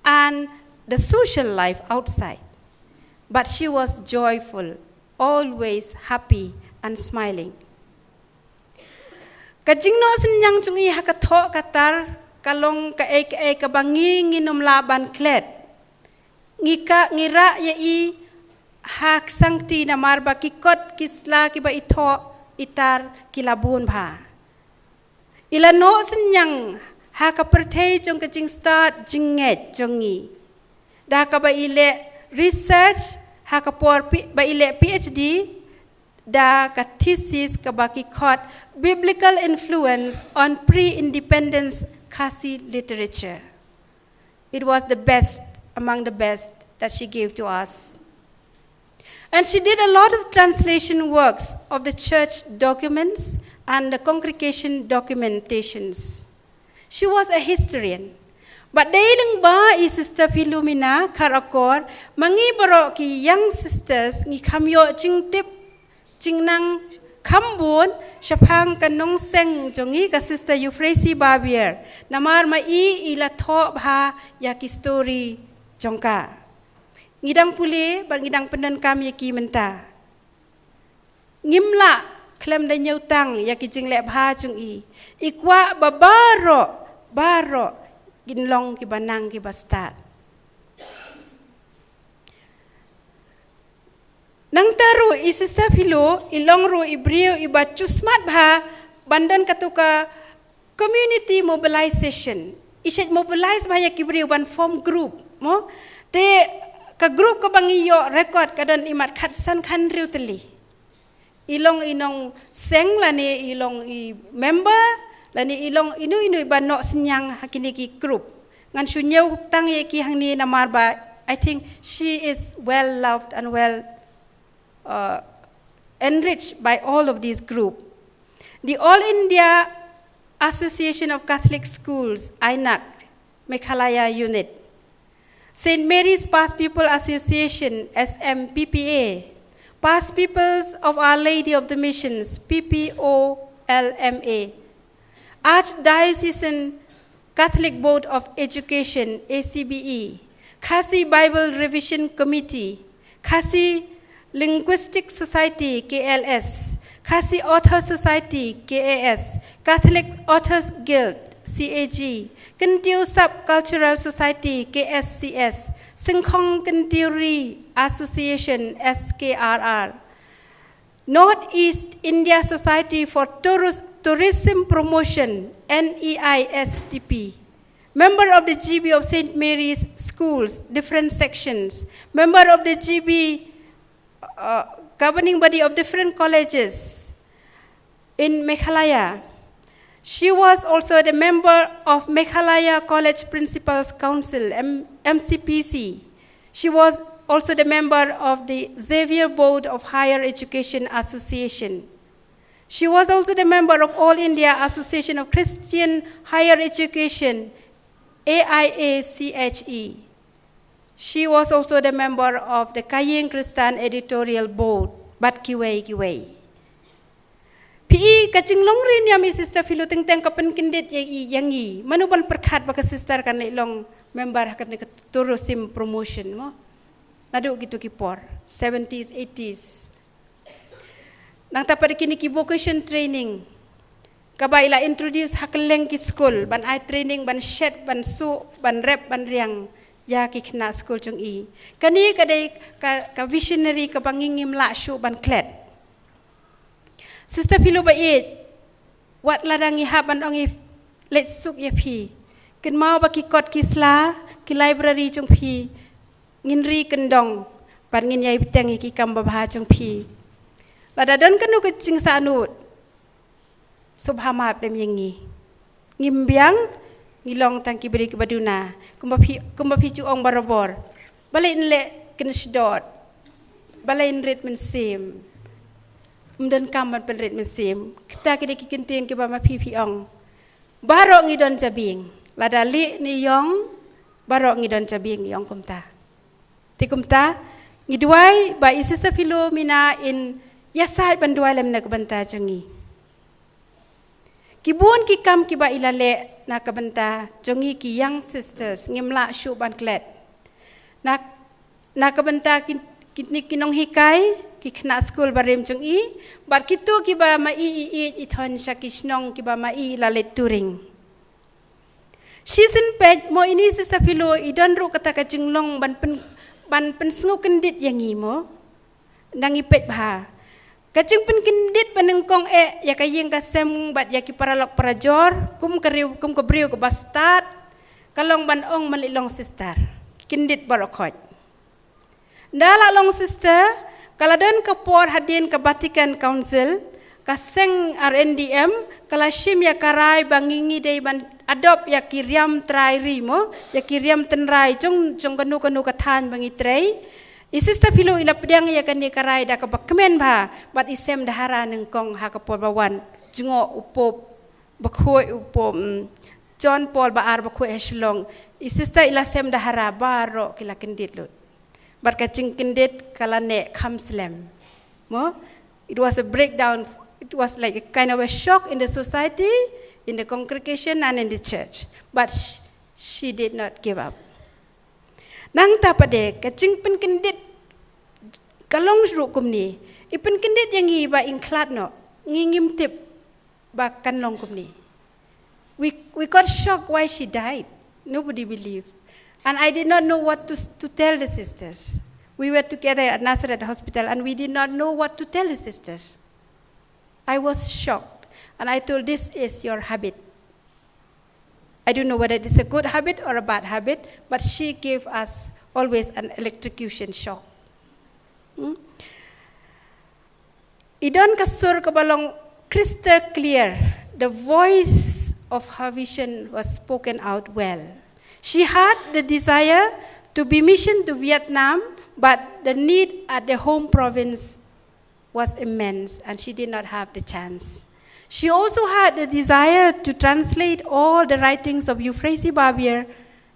and the social life outside. But she was joyful, always happy and smiling. Kajingno senyang cungi hakatho katar kalong kae kabangi nginom laban klet. Ngika ngira ya i hak sangti na marba kikot kisla kiba ito itar kilabun ba Ilano senyang haka pertei jong kecing start jinget jongi. Dah ka ba ile research haka por ba ile PhD da ka thesis ka baki khot biblical influence on pre-independence Khasi literature. It was the best among the best that she gave to us. And she did a lot of translation works of the church documents and the congregation documentations. She was a historian. But dayang ba I Sister Philomena Karakor mangibaro ki young sisters ngi kamyo jingtip jingnang kambun syapang kanong seng jongi ka Sister Euphrasie Barbier namar ma ila tho bha yaki story jongka. Ngidang puli bar ngidang pendan kami yaki menta. Ngimla klem da nyautang yaki jingle bha jongi. Ikwa baro ginlong ki banang ki bastat. Nang taru I Sister Philo ilong ru ibriu iba chusmat bha bandan katuka community mobilization. Isyat mobilize bha yaki briu ban form group mo te ka group ka bangiyo record kadan imat khatsan khan riu teli. Ilong inong seng lani ilong I member lani ilong inu ibanok senyang hakini ki group ngan sunyau tang ye ki hang ni namar ba. I think she is well loved and well enriched by all of these group. The All India Association of Catholic Schools INAC Meghalaya unit, St. Mary's Past People Association SMPPA, Past Peoples of Our Lady of the Missions PPOLMA, Archdiocesan Catholic Board of Education ACBE, Khasi Bible Revision Committee, Khasi Linguistic Society KLS, Khasi Author Society KAS, Catholic Authors Guild CAG, Kentiu Subcultural Society KSCS, Sengkong Kentiuri Association SKRR, Northeast India Society for Tourism Promotion NEISTP, member of the GB of St. Mary's Schools, different sections, member of the GB governing body of different colleges in Meghalaya. She was also the member of Meghalaya College Principals Council, MCPC. She was also the member of the Xavier Board of Higher Education Association. She was also the member of All India Association of Christian Higher Education, AIACHE. She was also the member of the Kaying Kristan Editorial Board, Bat Kiwei. PE kacing long rin yami Sister Philo teng kapan kindit yangi manuban perkat baka sister kan long member kan tourism promotion mo nadu gitu kipor 70s 80s nang tapad kini ki vocation training kabaila introduce hakeleng ki school ban I training ban shed ban su ban rep ban riang ya ki kena school chung I kani kadai ka visionary ka bangingim la shu ban klet Sister Philo bait wat ladang I haban ongi let suk ya pi ken mau ba ki kot ki sla ki library chung pi nginri kendong ban ngin yai teng ki kam ba bha chung pi lada don kanu ke ching sa anut subhamap dem yengi ngimbiang ngilong tang ki beri ki baduna kumba pi chu ong barabor balain le ken shdot balain rit men sim mden kamat penrit mesim kita kini kikintin ke bama pipi ong barok ngidon jabing lada li ni yong barok ngidon jabing yong kumta ti kumta ngidwai ba Sister Philomena in yasai banduai lem na kabanta jongi kibun ki kam ki ba ilale na kabanta jongi ki young sisters ngimla shu ban klet na kabanta kini kinong hikai ki kena school barem chung I bar kitu ki ba ma I ithon shakishnong ki ba ma I lalet turing season page mo ini Sister Philo idon ru kata ka jinglong ban pen sngu kendit yang I mo nang ipet bha Kacing penkindit penengkong ya kayeng kasem bat ya ki paralok parajor kum kebriu ke bastad kalong banong malilong sister kindit barokot. Ndala long sister kaladan kapor hadin ke Vatican Council kaseng RNDM kalashim ya karai bangingi dei ban adop ya kiriam trai rimo ya kiriam tenrai jong kanu katan bangi trai. Isista pilo ila pedang ya kan karai da ka bakmen ba bat isem dahara nengkong ha ka porbawan jungo upop bakhoi upop John Paul baar bakhoi eslong isista ila sem dahara baro kila kendit lut bat ka cing kendit kala ne khamslem mo it was a breakdown, it was like a kind of a shock in the society, in the congregation and in the church, but she did not give up. Nang tapade kacing penkendit kalong rukum ni ipen kendit yang iba ingklat no ngingim tip ba kanlong kum ni we got shocked why she died. Nobody believed, and I did not know what to tell the sisters. We were together at Nazareth Hospital and we did not know what to tell the sisters. I was shocked and I told, this is your habit. I don't know whether it is a good habit or a bad habit, but she gave us always an electrocution shock. Idon kasur kabalong crystal clear. The voice of her vision was spoken out well. She had the desire to be missioned to Vietnam, but the need at the home province was immense and she did not have the chance. She also had the desire to translate all the writings of Euphrasie Barbier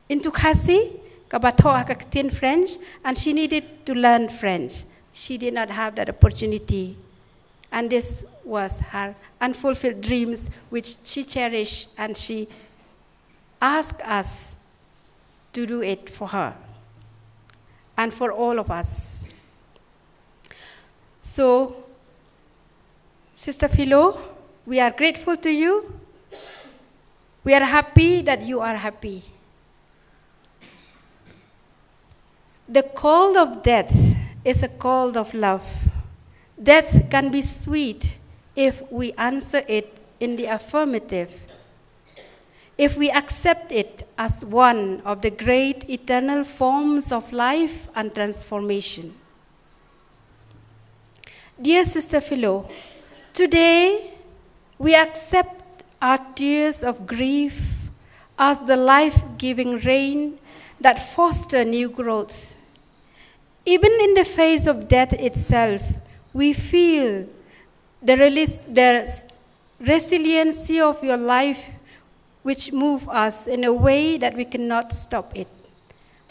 into Khasi, Kabato Hakatin French, and she needed to learn French. She did not have that opportunity. And this was her unfulfilled dreams, which she cherished, and she asked us to do it for her and for all of us. So, Sister Philo, we are grateful to you. We are happy that you are happy. The call of death is a call of love. Death can be sweet if we answer it in the affirmative, if we accept it as one of the great eternal forms of life and transformation. Dear Sister Philo, today we accept our tears of grief as the life-giving rain that foster new growth. Even in the face of death itself, we feel the resiliency of your life, which move us in a way that we cannot stop it,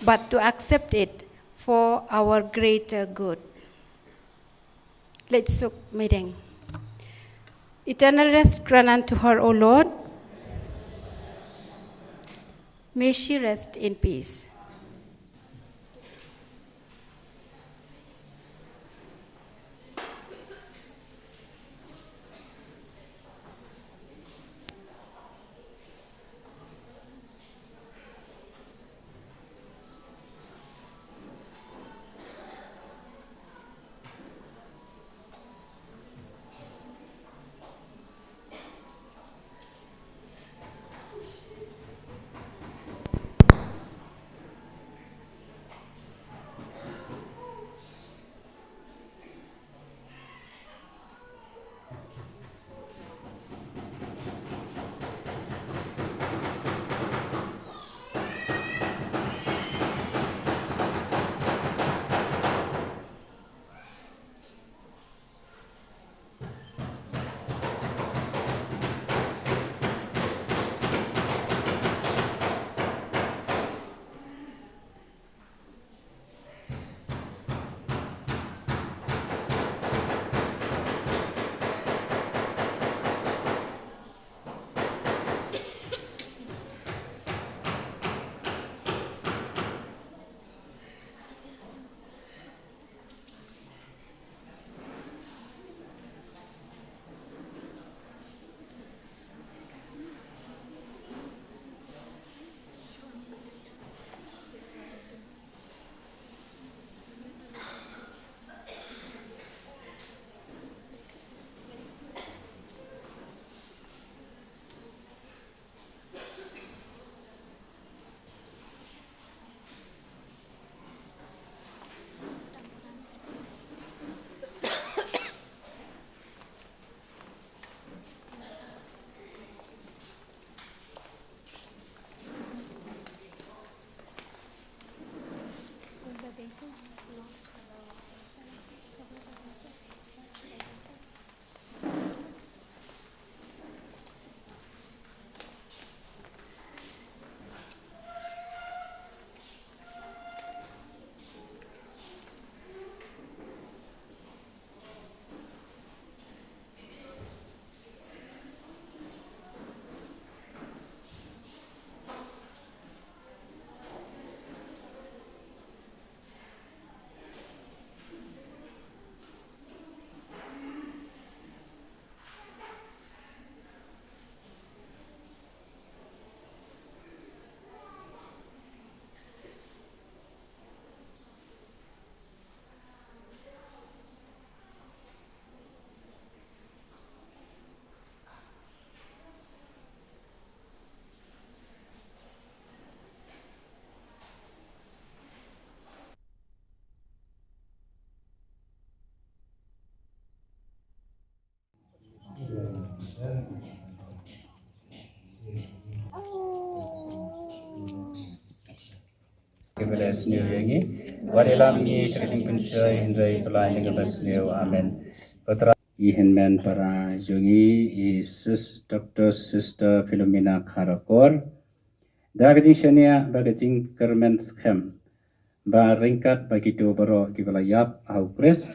but to accept it for our greater good. Let's look meeting. Eternal rest grant unto her, O Lord. May she rest in peace. snew yangi. Wadilam ni shredding pinshay hindray tulay nagabab snew. Amen. Kotra ihinman para jungi is Dr. Sister Philomena Karakor. Dagajing shania bagajing kermen scam. Ba ringkat begitu baro kibalayap au kres.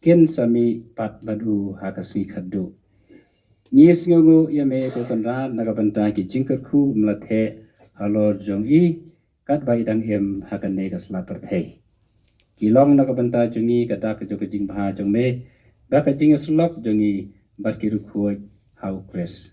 Kin sami pat badu hakasi khadu. Ngis ngungu yame ko kanra nagabanta ki jingkerku mlathe halor jongi kat bai dang em hakane kasla perthei. Kilong nagabanta jongi kata ke jogajing bha jongme ba ka jing slok jongi bat ki rukhuj hau kres.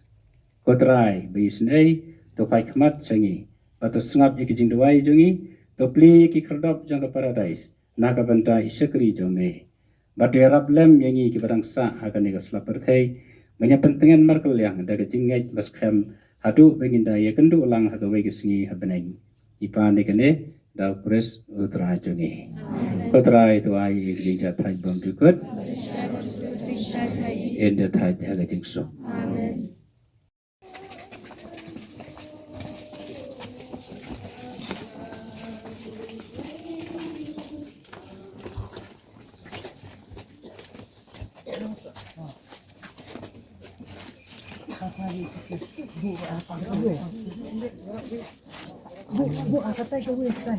Kotrai bisnei to pai khmat changi pato sngap ki jing dwai jongi to pli ki khardop jong paradise nagabanta isyakri jongme. Baderap lem yangi ki barangsa hakane kasla perthei. Banyak pentingan markel yang ada kecingit baskem hadu penginda ya kendu ulang hagawe kesingi habeneng ipa nekene dau pres utra jongi utra itu ai ikjinja thaj bom dukut ende thaj haga jingso amen. Bu, kata ke wis kan.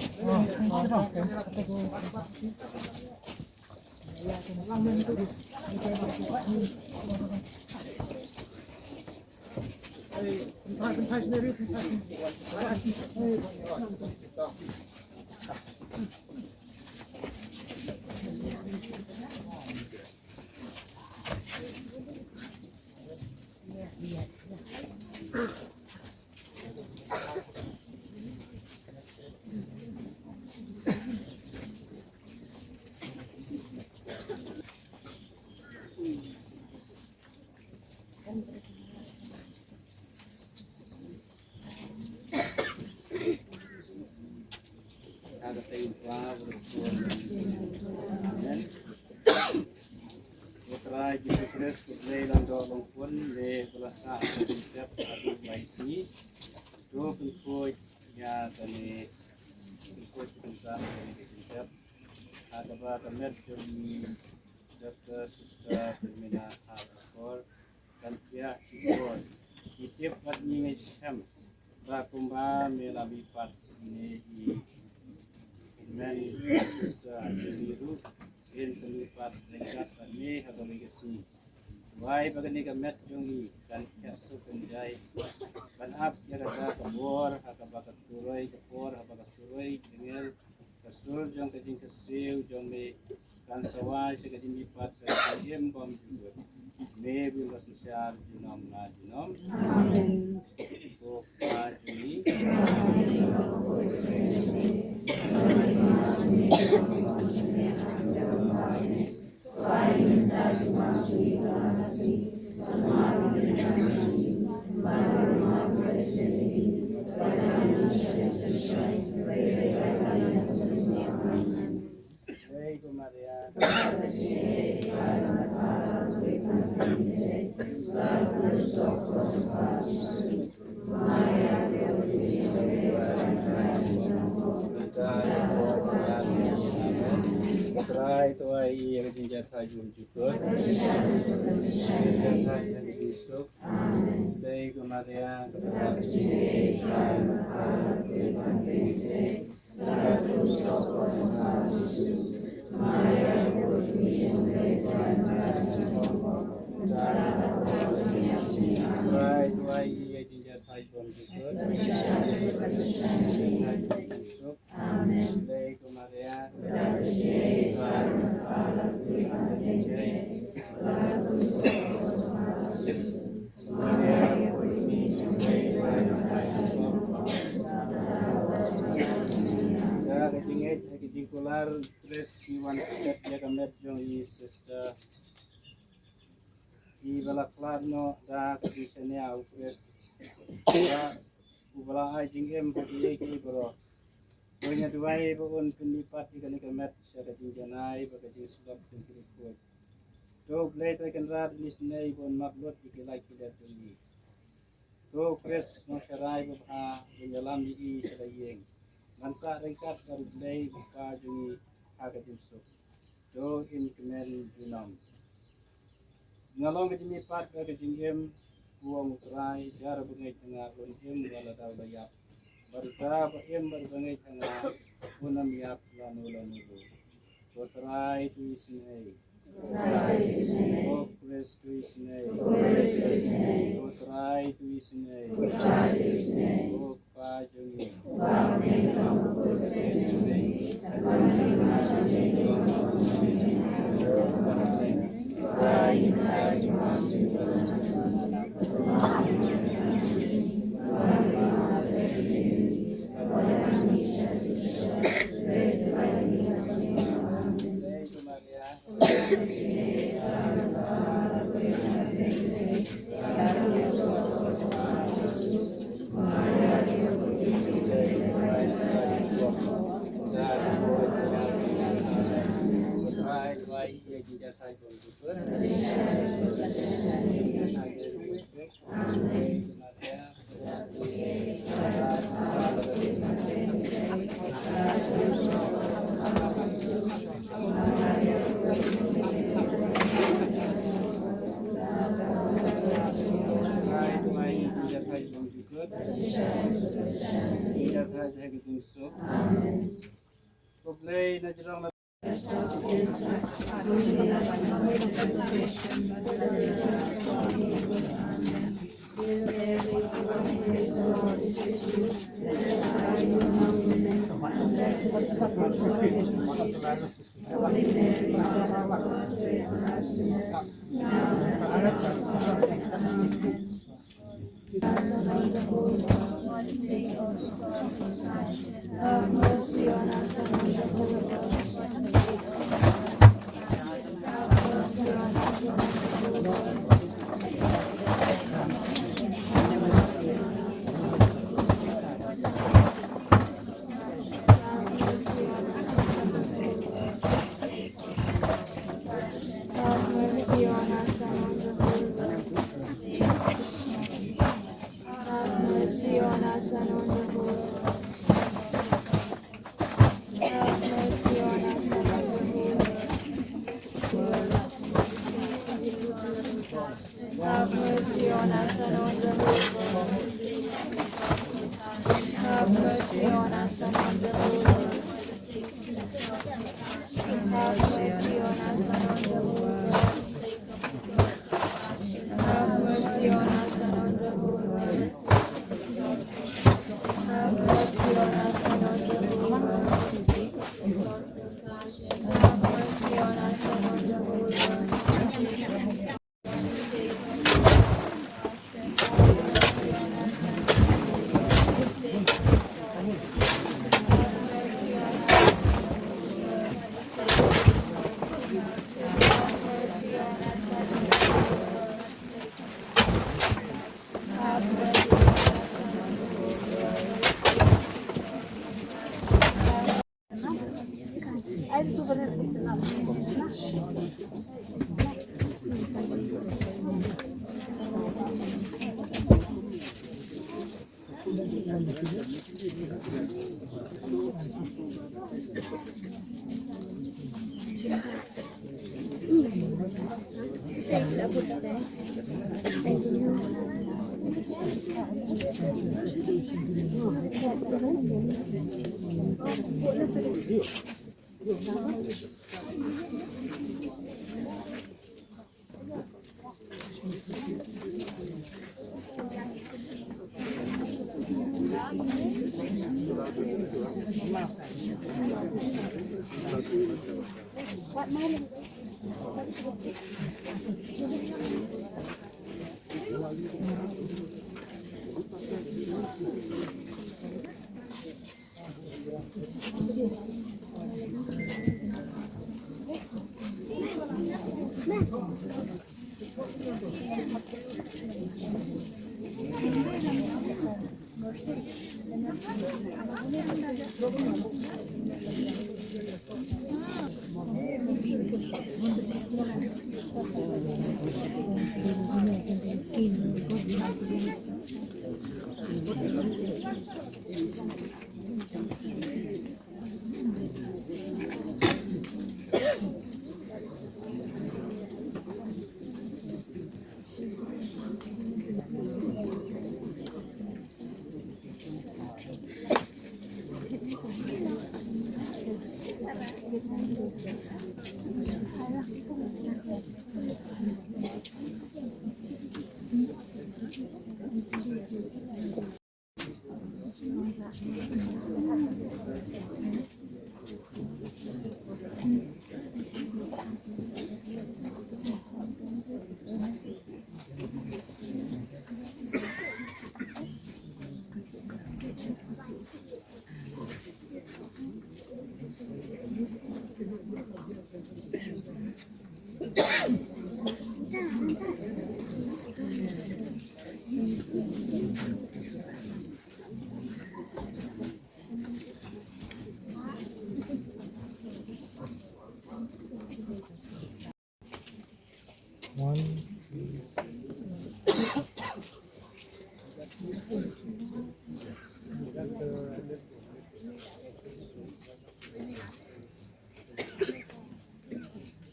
Putra Jesus Kristus kutlay lang dolong pun le kulasa setiap adu baisi do pun ya tani ikut tentang ini setiap ada ba tamet jumi Dr. Sister Philomena Karakor dan pihak sikor setiap admi scam ba kumba melabi pat ini di men Sister Biru in selipat dekat kami habis Wai bagani gamet jungi dan kasu penjai ban ap ya kata kabor hakabakat turoi kapor hakabakat turoi dengan kasul jong kajing kesiu jong me kan sawai se kajing lipat kajem bom juga me bila sosial jinom na jinom amen ko pa jungi Try to ai yang jinjat hajun juga. Yang disuk. Dei kumaria kepada Try to ai yang jinjat hajun juga. Amen. Dei kumaria Kular tres iwan ket ya kamet jong I sister I balaklarno da kadisene au tres da ubala ai jingem pagi ki bro punya duai pun penipat ikan kamet sada jinjanai bagi sebab tentu kuat do play to kan rad lisnei pun maklot ikilai kidat tinggi do pres no sharai bha menjalam di sada yeng Bansa ringkat baru play buka jungi agak jumsuk. Do in kemen junam. Ngalong ke jimi pat ke jingem buang kerai jar bengai tengah bunjem wala daw layap. Barta ba em bar bengai tengah bunam yap lanu. Kotrai tu isnei. Oh Christ tu isnei. Kotrai tu isnei. Oh pa jungi. Play najrang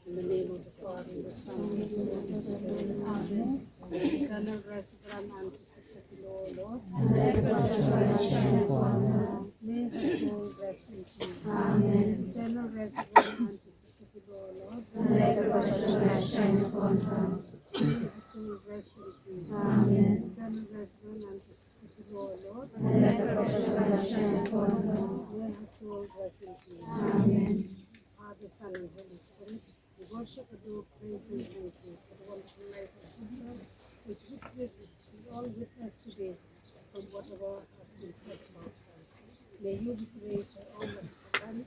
In the name of the Father, and the Son, and the Holy Spirit. Amen. Eternal rest grant unto Sister Philo, Lord. May her soul rest in peace. Amen. Eternal rest grant unto Sister Philo, Lord. May her soul rest in peace. Amen. Eternal rest grant unto Sister Philo, Lord. May her soul rest in peace. Amen. Father, Son, and Holy Spirit, we worship, adore, praise, and thank you for the wonderful life of Sister, which is all with us today from whatever has been said about her. May you be praised by all that you have done,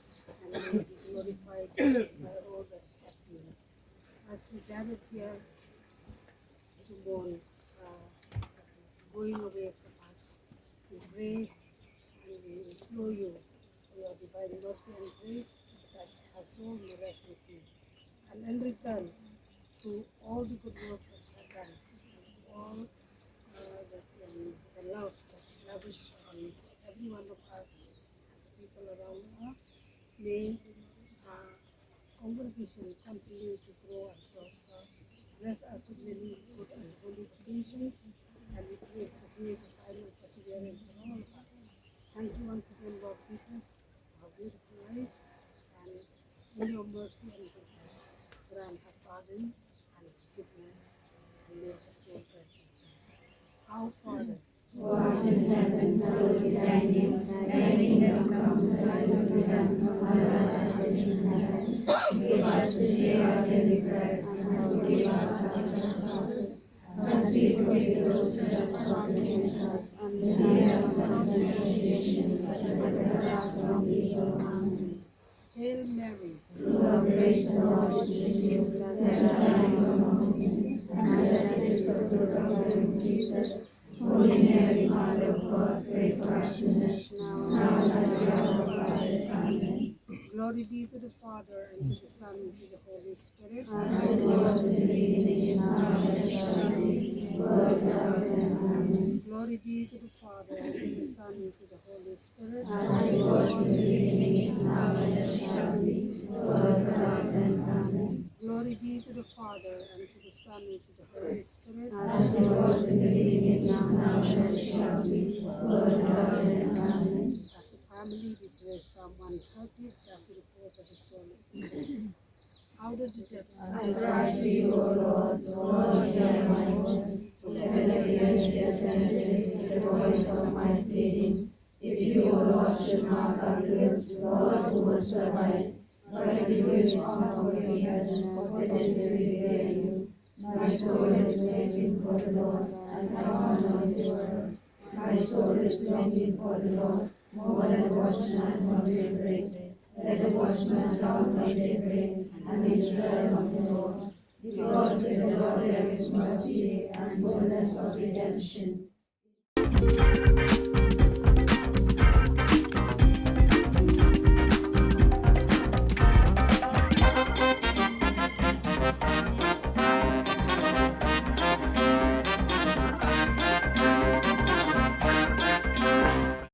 and may you be glorified by all that you have done. As we gather here to mourn going away from us, we pray and we implore you for your divine mercy and grace, that her soul may rest in peace. And in return, to all the good works that she has done, and all the love that she lavished on every one of us, and the people around her, may our congregation continue to grow and prosper. Bless us with many good and holy creations, and we pray for grace of final perseverance for all of us. Thank you once again, Lord Jesus, for our beautiful life, and in your mercy and goodness, grant her pardon and forgiveness, and may her soul rest in peace. Our Father, who art in heaven, hallowed be thy name. Thy kingdom come, thy will be done on earth as it is in heaven. Give us this day our daily bread, and forgive us our trespasses, as we forgive those who trespass against us. And lead us not into temptation, but deliver us from evil. Amen. Hail Mary, Full of grace, the Lord is with you. Blessed are you among women, and blessed is the fruit of your womb, Jesus. Holy Mary, Mother of God, pray for us sinners, now and at the hour of our death. Amen. glory be to the Father, and to the Son, and to the Holy Spirit. As it was in the beginning, is now, and ever shall be, world without end. Amen. Glory be to the Father, and to the Son, and to the Holy Spirit. As it was in the beginning, is now, and ever shall be, world without end. Amen. Glory be to the Father, and to the Son, and to the Holy Spirit. As it was in the beginning, is now, and ever shall be, world without end. Amen. As a family, we pray Psalm 130, that the report of the soul of the saint. Out of the depths I cry to you, O Lord, Lord, hear my voice. Let your ears be attentive to the voice of my pleading. If you, O Lord, should mark our guilt, Lord, who will survive? But if you is not forgiveness, what is to fear you? My soul is waiting for the Lord, and count on his word. My soul is longing for the Lord, more than the watchman of daybreak. Let the watchman count on daybreak, and be strength of the Lord. Because with the Lord there is mercy and fullness of redemption.